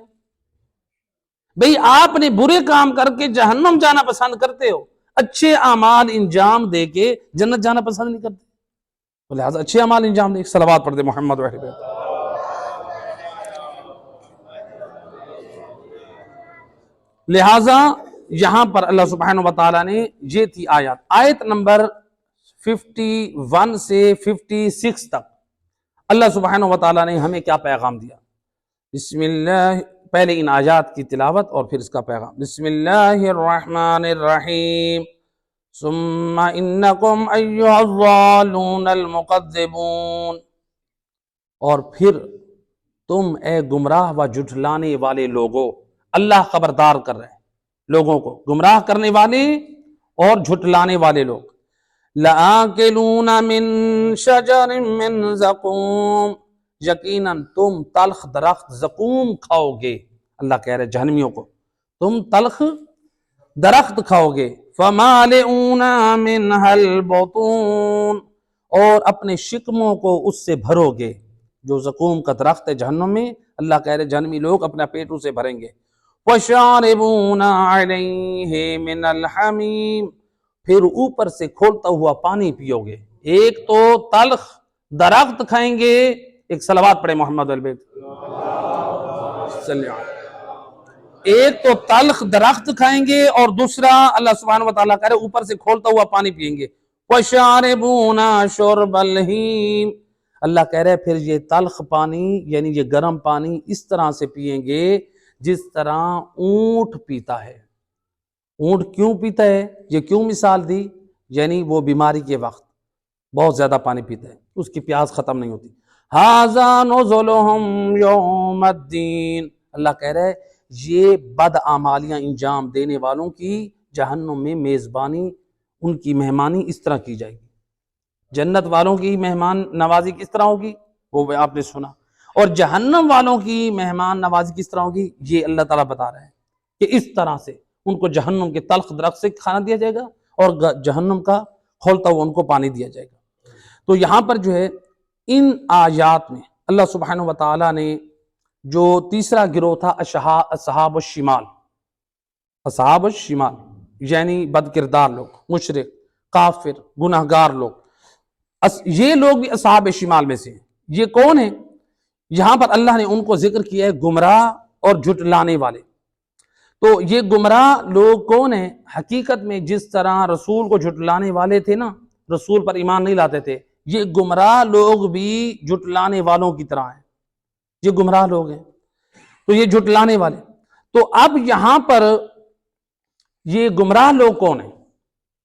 بھئی آپ نے برے کام کر کے جہنم جانا پسند کرتے ہو، اچھے اعمال انجام دے کے جنت جانا پسند نہیں کرتے، تو لہٰذا اچھے اعمال انجام دے۔ صلوات پڑھ دے محمد و اہل بیت۔ لہٰذا یہاں پر اللہ سبحانہ وتعالیٰ نے یہ تھی آیت نمبر 51 سے 56 تک اللہ سبحانہ وتعالیٰ نے ہمیں کیا پیغام دیا۔ بسم اللہ، پہلے ان آیات کی تلاوت اور پھر اس کا پیغام۔ بسم اللہ الرحمن الرحیم، ثم انکم ایھا الضالون المکذبون، اور پھر تم اے گمراہ و جھٹلانے والے لوگوں، اللہ خبردار کر رہے ہیں لوگوں کو، گمراہ کرنے والے اور جھٹلانے والے لوگ۔ لآکلون من شجر من زقوم، یقیناً تم تلخ درخت زقوم کھاؤ گے۔ اللہ کہہ رہے جہنمیوں کو تم تلخ درخت کھاؤ گے۔ فمالئون منها البطون، اور اپنے شکموں کو اس سے بھرو گے۔ جو زقوم کا درخت ہے جہنم میں، اللہ کہہ رہے جہنمی لوگ اپنا پیٹ اسے بھریں گے۔ وَشَارِبُونَ عَلَيْهِ مِنَ الْحَمِيمِ، پھر اوپر سے کھولتا ہوا پانی پیو گے۔ ایک تو تلخ درخت کھائیں گے، ایک صلوات پڑھے محمد البیت، ایک تو تلخ درخت کھائیں گے اور دوسرا اللہ سبحانہ وتعالیٰ کہہ رہے اوپر سے کھولتا ہوا پانی پئیں گے۔ وَشَارِبُونَ شُرْبَ الْهِیمِ، اللہ کہہ رہے پھر یہ تلخ پانی یعنی یہ گرم پانی اس طرح سے پئیں گے جس طرح اونٹ پیتا ہے۔ اونٹ کیوں پیتا ہے؟ یہ کیوں مثال دی؟ یعنی وہ بیماری کے وقت بہت زیادہ پانی پیتا ہے، اس کی پیاس ختم نہیں ہوتی۔ ھذا نزلھم یوم الدین، اللہ کہہ رہے یہ بد اعمالیاں انجام دینے والوں کی جہنم میں میزبانی، ان کی مہمانی اس طرح کی جائے گی۔ جنت والوں کی مہمان نوازی کس طرح ہوگی وہ آپ نے سنا، اور جہنم والوں کی مہمان نوازی کس طرح ہوگی یہ اللہ تعالیٰ بتا رہے ہیں کہ اس طرح سے ان کو جہنم کے تلخ درخت سے کھانا دیا جائے گا اور جہنم کا کھولتا ہوا ان کو پانی دیا جائے گا۔ تو یہاں پر جو ہے ان آیات میں اللہ سبحانہ وتعالیٰ نے جو تیسرا گروہ تھا اصحاب الشمال، اصحاب الشمال یعنی بد کردار لوگ، مشرک، کافر، گناہگار لوگ، یہ لوگ بھی اصحاب شمال میں سے ہیں۔ یہ کون ہیں؟ یہاں پر اللہ نے ان کو ذکر کیا ہے گمراہ اور جھٹلانے والے۔ تو یہ گمراہ لوگ کون ہیں؟ حقیقت میں جس طرح رسول کو جھٹلانے والے تھے نا، رسول پر ایمان نہیں لاتے تھے، یہ گمراہ لوگ بھی جھٹلانے والوں کی طرح ہیں، یہ گمراہ لوگ ہیں تو یہ جھٹلانے والے۔ تو اب یہاں پر یہ گمراہ لوگ کون ہیں؟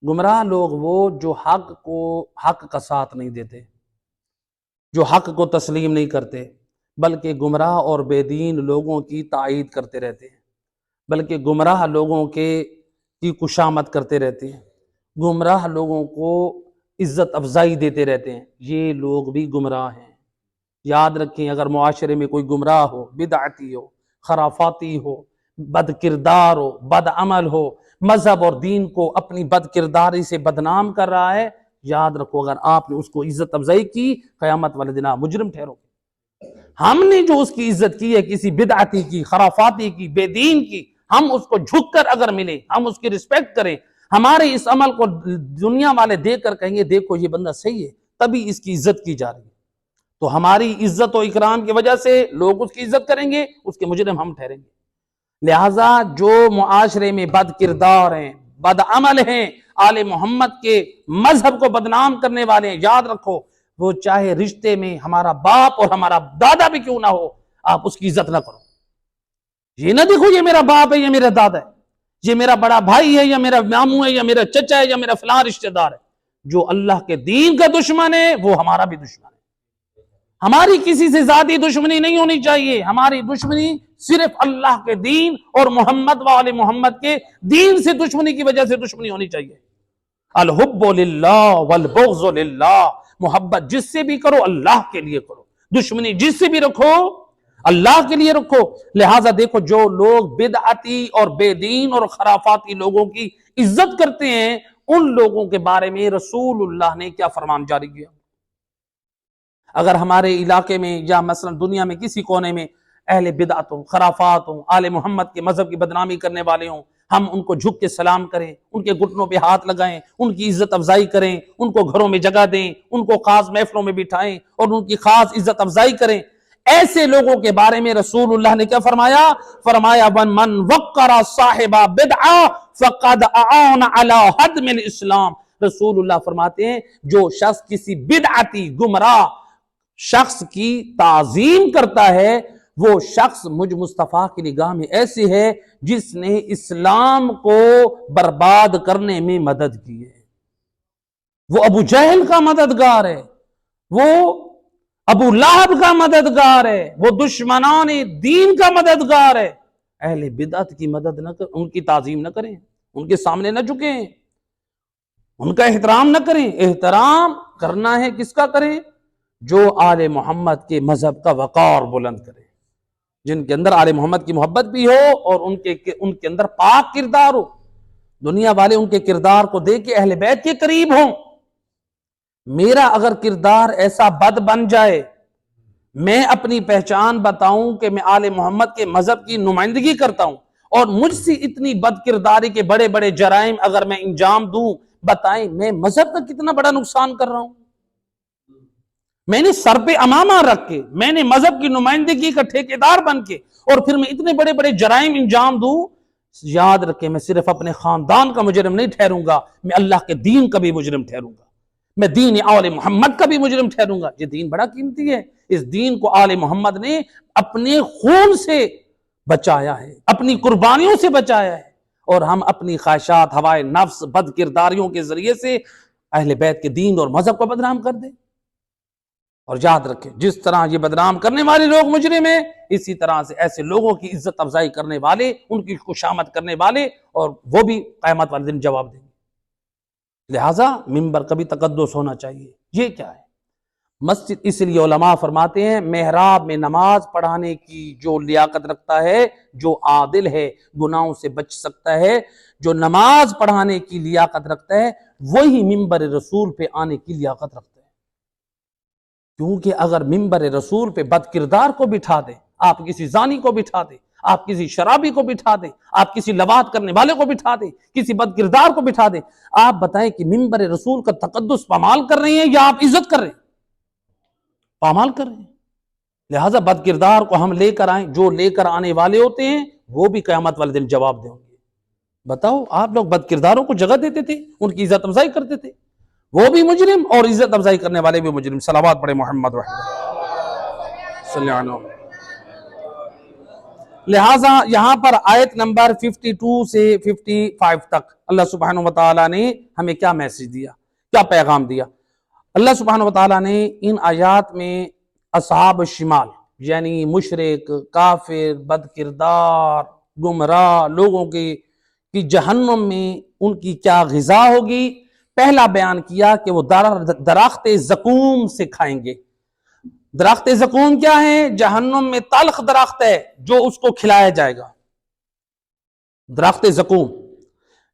گمراہ لوگ وہ جو حق کا ساتھ نہیں دیتے، جو حق کو تسلیم نہیں کرتے، بلکہ گمراہ اور بے دین لوگوں کی تائید کرتے رہتے ہیں، بلکہ گمراہ لوگوں کی کشامت کرتے رہتے ہیں، گمراہ لوگوں کو عزت افزائی دیتے رہتے ہیں، یہ لوگ بھی گمراہ ہیں۔ یاد رکھیں اگر معاشرے میں کوئی گمراہ ہو، بدعتی ہو، خرافاتی ہو، بد کردار ہو، بد عمل ہو، مذہب اور دین کو اپنی بد کرداری سے بدنام کر رہا ہے، یاد رکھو اگر آپ نے اس کو عزت افزائی کی، قیامت والے دن آپ مجرم ٹھہرو گے۔ ہم نے جو اس کی عزت کی ہے، کسی بدعتی کی، خرافاتی کی، بے دین کی، ہم اس کو جھک کر اگر ملے، ہم اس کی رسپیکٹ کریں، ہمارے اس عمل کو دنیا والے دیکھ کر کہیں گے دیکھو یہ بندہ صحیح ہے، تبھی اس کی عزت کی جا رہی ہے۔ تو ہماری عزت و اکرام کی وجہ سے لوگ اس کی عزت کریں گے، اس کے مجرم ہم ٹھہریں گے۔ لہٰذا جو معاشرے میں بد کردار ہیں، بد عمل ہیں، آل محمد کے مذہب کو بدنام کرنے والے ہیں، یاد رکھو وہ چاہے رشتے میں ہمارا باپ اور ہمارا دادا بھی کیوں نہ ہو، آپ اس کی عزت نہ کرو۔ یہ نہ دیکھو یہ میرا باپ ہے یا میرا دادا ہے، یہ میرا بڑا بھائی ہے یا میرا ماموں ہے یا میرا چچا ہے یا میرا فلاں رشتہ دار ہے۔ جو اللہ کے دین کا دشمن ہے وہ ہمارا بھی دشمن ہے۔ ہماری کسی سے ذاتی دشمنی نہیں ہونی چاہیے، ہماری دشمنی صرف اللہ کے دین اور محمد والے محمد کے دین سے دشمنی کی وجہ سے دشمنی ہونی چاہیے۔ الحب للہ والبغض للہ، محبت جس سے بھی کرو اللہ کے لیے کرو، دشمنی جس سے بھی رکھو اللہ کے لیے رکھو۔ لہٰذا دیکھو جو لوگ بدعتی اور بے دین اور خرافاتی لوگوں کی عزت کرتے ہیں، ان لوگوں کے بارے میں رسول اللہ نے کیا فرمان جاری کیا؟ اگر ہمارے علاقے میں یا مثلا دنیا میں کسی کونے میں اہل بدعت ہوں، خرافات ہوں، آل محمد کے مذہب کی بدنامی کرنے والے ہوں، ہم ان کو جھک کے سلام کریں، ان کے گھٹنوں پہ ہاتھ لگائیں، ان کی عزت افزائی کریں، ان کو گھروں میں جگہ دیں، ان کو خاص محفلوں میں بٹھائیں اور ان کی خاص عزت افزائی کریں، ایسے لوگوں کے بارے میں رسول اللہ نے کیا فرمایا؟ فرمایا من وقر صاحب بدعہ فقد اعان علی ہدم الاسلام۔ رسول اللہ فرماتے ہیں جو شخص کسی بدعتی گمراہ شخص کی تعظیم کرتا ہے، وہ شخص مجھ مصطفیٰ کی نگاہ میں ایسے ہے جس نے اسلام کو برباد کرنے میں مدد کی ہے۔ وہ ابو جہل کا مددگار ہے، وہ ابو لہب کا مددگار ہے، وہ دشمنان دین کا مددگار ہے۔ اہل بدعت کی مدد نہ کریں، ان کی تعظیم نہ کریں، ان کے سامنے نہ جھکیں، ان کا احترام نہ کریں۔ احترام کرنا ہے کس کا کریں؟ جو آل محمد کے مذہب کا وقار بلند کرے، جن کے اندر آل محمد کی محبت بھی ہو اور ان کے اندر پاک کردار ہو، دنیا والے ان کے کردار کو دیکھ کے اہل بیت کے قریب ہوں۔ میرا اگر کردار ایسا بد بن جائے، میں اپنی پہچان بتاؤں کہ میں آل محمد کے مذہب کی نمائندگی کرتا ہوں اور مجھ سے اتنی بد کرداری کے بڑے بڑے جرائم اگر میں انجام دوں، بتائیں میں مذہب کا کتنا بڑا نقصان کر رہا ہوں۔ میں نے سر پہ امامہ رکھ کے، میں نے مذہب کی نمائندگی کا ٹھیکیدار بن کے، اور پھر میں اتنے بڑے بڑے جرائم انجام دوں، یاد رکھیں میں صرف اپنے خاندان کا مجرم نہیں ٹھہروں گا، میں اللہ کے دین کا بھی مجرم ٹھہروں گا، میں دین آل محمد کا بھی مجرم ٹھہروں گا۔ یہ دین بڑا قیمتی ہے، اس دین کو آل محمد نے اپنے خون سے بچایا ہے، اپنی قربانیوں سے بچایا ہے، اور ہم اپنی خواہشات، ہوائے نفس، بد کرداریوں کے ذریعے سے اہل بیت کے دین اور مذہب کو بدنام کر دیں۔ اور یاد رکھیں جس طرح یہ بدنام کرنے والے لوگ مجرم ہیں، اسی طرح سے ایسے لوگوں کی عزت افزائی کرنے والے، ان کی خوشامد کرنے والے، اور وہ بھی قیامت والے دن جواب دیں گے۔ لہٰذا ممبر کا بھی تقدس ہونا چاہیے۔ یہ کیا ہے؟ مسجد اس لیے علماء فرماتے ہیں محراب میں نماز پڑھانے کی جو لیاقت رکھتا ہے، جو عادل ہے، گناہوں سے بچ سکتا ہے، جو نماز پڑھانے کی لیاقت رکھتا ہے، وہی ممبر رسول پہ آنے کی لیاقت رکھتا ہے۔ کیونکہ اگر ممبر رسول پہ بد کردار کو بٹھا دیں، آپ کسی زانی کو بٹھا دیں، آپ کسی شرابی کو بٹھا دیں، آپ کسی لواط کرنے والے کو بٹھا دیں، کسی بد کردار کو بٹھا دیں، آپ بتائیں کہ ممبر رسول کا تقدس پامال کر رہے ہیں یا آپ عزت کر رہے ہیں؟ پامال کر رہے ہیں۔ لہٰذا بد کردار کو ہم لے کر آئیں، جو لے کر آنے والے ہوتے ہیں وہ بھی قیامت والے دن جواب دیں گے۔ بتاؤ آپ لوگ بد کرداروں کو جگہ دیتے تھے، ان کی عزت افزائی کرتے تھے، وہ بھی مجرم اور عزت افزائی کرنے والے بھی مجرم۔ صلوات پڑھے محمد صلی اللہ علیہ وسلم۔ لہٰذا یہاں پر آیت نمبر 52 سے 55 تک اللہ سبحانہ وتعالی نے ہمیں کیا میسج دیا، کیا پیغام دیا؟ اللہ سبحانہ وتعالی نے ان آیات میں اصحاب الشمال یعنی مشرک، کافر، بد کردار، گمراہ لوگوں کی جہنم میں ان کی کیا غذا ہوگی، پہلا بیان کیا کہ وہ درخت زقوم سے کھائیں گے۔ درخت زقوم کیا ہے؟ جہنم میں تلخ درخت ہے جو اس کو کھلایا جائے گا، درخت زقوم۔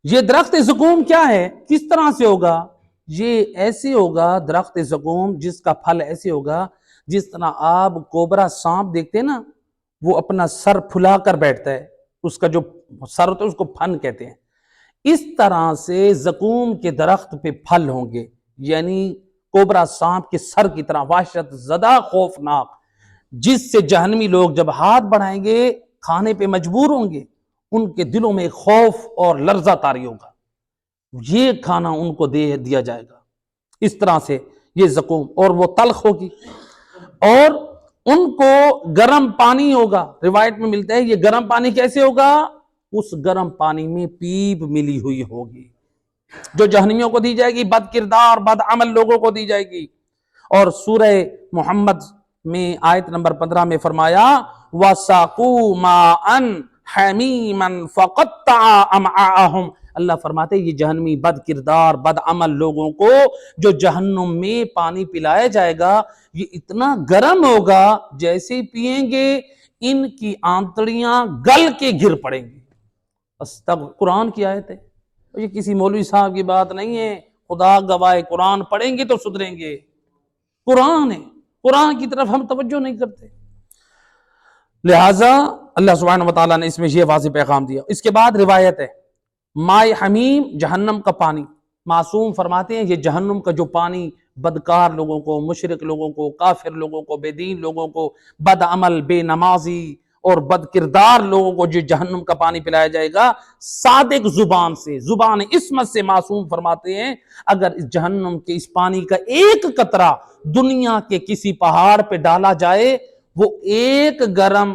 یہ درخت زقوم کیا ہے؟ کس طرح سے ہوگا؟ یہ ایسے ہوگا درخت زقوم جس کا پھل ایسے ہوگا جس طرح آپ کوبرا سانپ دیکھتے ہیں نا، وہ اپنا سر پھلا کر بیٹھتا ہے، اس کا جو سر ہوتا ہے اس کو پھن کہتے ہیں۔ اس طرح سے زقوم کے درخت پہ پھل ہوں گے، یعنی کوبرا سانپ کے سر کی طرح وحشت زدہ خوفناک، جس سے جہنمی لوگ جب ہاتھ بڑھائیں گے کھانے پہ مجبور ہوں گے، ان کے دلوں میں خوف اور لرزہ طاری ہوگا، یہ کھانا ان کو دے دیا جائے گا۔ اس طرح سے یہ زقوم، اور وہ تلخ ہوگی، اور ان کو گرم پانی ہوگا۔ روایت میں ملتا ہے یہ گرم پانی کیسے ہوگا؟ اس گرم پانی میں پیپ ملی ہوئی ہوگی جو جہنمیوں کو دی جائے گی، بد کردار بد عمل لوگوں کو دی جائے گی۔ اور سورہ محمد میں آیت نمبر 15 میں فرمایا وَسَاقُوا مَاءً حَمِيمًا فَقَطَّعَ أَمْعَاءَهُمْ، اللہ فرماتے یہ جہنمی بد کردار بد عمل لوگوں کو جو جہنم میں پانی پلایا جائے گا، یہ اتنا گرم ہوگا جیسے پئیں گے ان کی آنتڑیاں گل کے گر پڑیں گی۔ قرآن کی آیت ہے، یہ کسی مولوی صاحب کی بات نہیں ہے، خدا گواہ قرآن پڑھیں گے تو سدھریں گے۔ قرآن ہے، قرآن کی طرف ہم توجہ نہیں کرتے، لہٰذا اللہ سبحانہ وتعالیٰ نے اس میں یہ واضح پیغام دیا۔ اس کے بعد روایت ہے مائے حمیم، جہنم کا پانی، معصوم فرماتے ہیں یہ جہنم کا جو پانی بدکار لوگوں کو، مشرک لوگوں کو، کافر لوگوں کو، بے دین لوگوں کو، بد عمل بے نمازی اور بد کردار لوگوں کو جو جہنم کا پانی پلایا جائے گا، صادق زبان سے، زبان عصمت سے معصوم فرماتے ہیں اگر اس جہنم کے اس پانی کا ایک قطرہ دنیا کے کسی پہاڑ پہ ڈالا جائے، وہ ایک گرم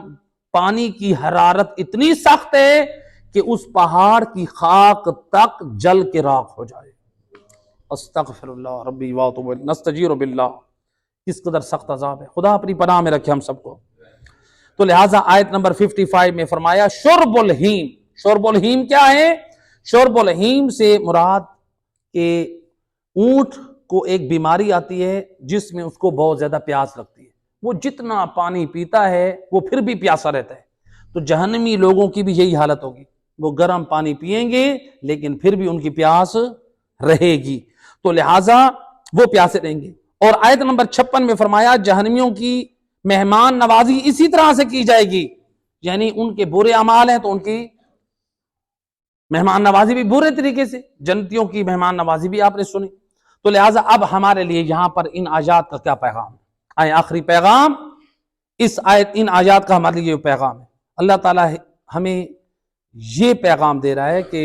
پانی کی حرارت اتنی سخت ہے کہ اس پہاڑ کی خاک تک جل کے راکھ ہو جائے۔ استغفر اللہ ربی واتوب الیہ، نستجیر باللہ، کس قدر سخت عذاب ہے، خدا اپنی پناہ میں رکھے ہم سب کو۔ تو لہٰذا آیت نمبر 55 میں فرمایا شرب الہیم۔ شرب الہیم کیا ہے؟ شرب الہیم سے مراد کہ اونٹ کو ایک بیماری آتی ہے جس میں اس کو بہت زیادہ پیاس لگتی ہے، وہ جتنا پانی پیتا ہے وہ پھر بھی پیاسا رہتا ہے، تو جہنمی لوگوں کی بھی یہی حالت ہوگی، وہ گرم پانی پئیں گے لیکن پھر بھی ان کی پیاس رہے گی، تو لہٰذا وہ پیاسے رہیں گے۔ اور آیت نمبر 56 میں فرمایا جہنمیوں کی مہمان نوازی اسی طرح سے کی جائے گی، یعنی ان کے برے اعمال ہیں تو ان کی مہمان نوازی بھی برے طریقے سے، جنتیوں کی مہمان نوازی بھی آپ نے سنی۔ تو لہٰذا اب ہمارے لیے یہاں پر ان آیات کا کیا پیغام ہے؟ آئے آخری پیغام اس آیت، ان آیات کا ہمارے لیے پیغام ہے۔ اللہ تعالیٰ ہمیں یہ پیغام دے رہا ہے کہ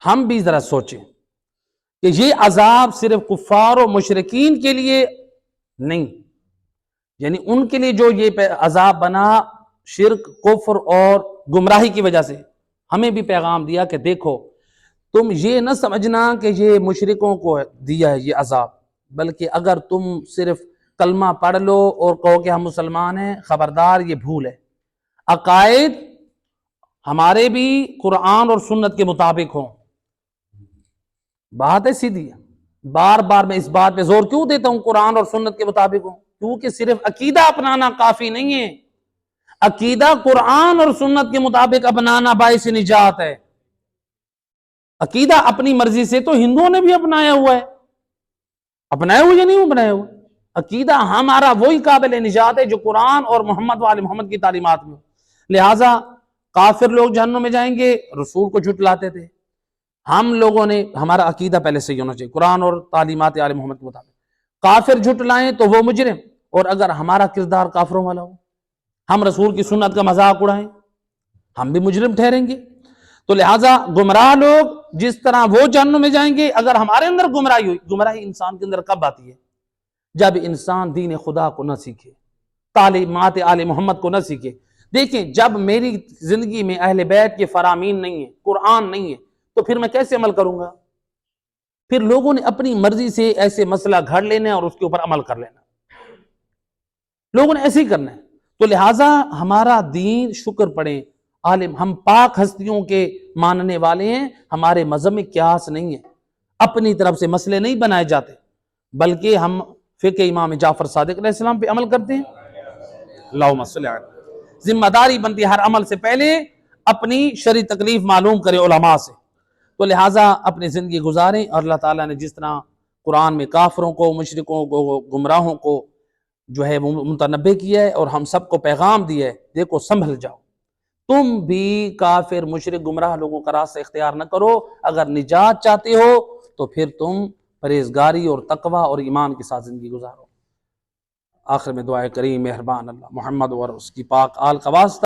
ہم بھی ذرا سوچیں کہ یہ عذاب صرف کفار و مشرکین کے لیے نہیں، یعنی ان کے لیے جو یہ عذاب بنا شرک کفر اور گمراہی کی وجہ سے، ہمیں بھی پیغام دیا کہ دیکھو تم یہ نہ سمجھنا کہ یہ مشرکوں کو دیا ہے یہ عذاب، بلکہ اگر تم صرف کلمہ پڑھ لو اور کہو کہ ہم مسلمان ہیں، خبردار یہ بھول ہے۔ عقائد ہمارے بھی قرآن اور سنت کے مطابق ہوں، بات ہے سیدھی ہے، بار بار میں اس بات پہ زور کیوں دیتا ہوں قرآن اور سنت کے مطابق ہوں؟ کیونکہ صرف عقیدہ اپنانا کافی نہیں ہے، عقیدہ قرآن اور سنت کے مطابق اپنانا باعث نجات ہے۔ عقیدہ اپنی مرضی سے تو ہندوؤں نے بھی اپنایا ہوا ہے، اپنائے ہوئے یا نہیں اپنائے ہوئے؟ عقیدہ ہمارا وہی قابل نجات ہے جو قرآن اور محمد وآل محمد کی تعلیمات میں۔ لہٰذا کافر لوگ جہنم میں جائیں گے، رسول کو جھٹلاتے تھے، ہم لوگوں نے ہمارا عقیدہ پہلے صحیح ہونا چاہیے قرآن اور تعلیمات آل محمد کے مطابق، کافر جھٹلائیں تو وہ مجرم، اور اگر ہمارا کردار کافروں والا ہو، ہم رسول کی سنت کا مذاق اڑائیں، ہم بھی مجرم ٹھہریں گے۔ تو لہٰذا گمراہ لوگ جس طرح وہ جہنم میں جائیں گے، اگر ہمارے اندر گمراہی ہوئی، گمراہی انسان کے اندر کب آتی ہے؟ جب انسان دین خدا کو نہ سیکھے، تعلیمات آل محمد کو نہ سیکھے۔ دیکھیں جب میری زندگی میں اہل بیت کے فرامین نہیں ہیں، قرآن نہیں ہے، تو پھر میں کیسے عمل کروں گا؟ پھر لوگوں نے اپنی مرضی سے ایسے مسئلہ گھڑ لینا اور اس کے اوپر عمل کر لینا، لوگوں نے ایسے ہی کرنا ہے۔ تو لہٰذا ہمارا دین، شکر پڑھیں عالم، ہم پاک ہستیوں کے ماننے والے ہیں، ہمارے مذہب میں قیاس نہیں ہے، اپنی طرف سے مسئلے نہیں بنائے جاتے، بلکہ ہم فقہ امام جعفر صادق علیہ السلام پہ عمل کرتے ہیں۔ اللہم صلی علی، ذمہ داری بنتی ہر عمل سے پہلے اپنی شرعی تکلیف معلوم کریں علماء سے۔ تو لہٰذا اپنی زندگی گزاریں، اور اللہ تعالیٰ نے جس طرح قرآن میں کافروں کو، مشرکوں کو، گمراہوں کو جو ہے وہ متنبع کیا ہے، اور ہم سب کو پیغام دیا ہے، دیکھو سنبھل جاؤ، تم بھی کافر مشرک گمراہ لوگوں کا راستہ اختیار نہ کرو، اگر نجات چاہتے ہو تو پھر تم پرہیزگاری اور تقوی اور ایمان کے ساتھ زندگی گزارو۔ آخر میں دعائے کریم مہربان اللہ محمد اور اس کی پاک آل کا واسطہ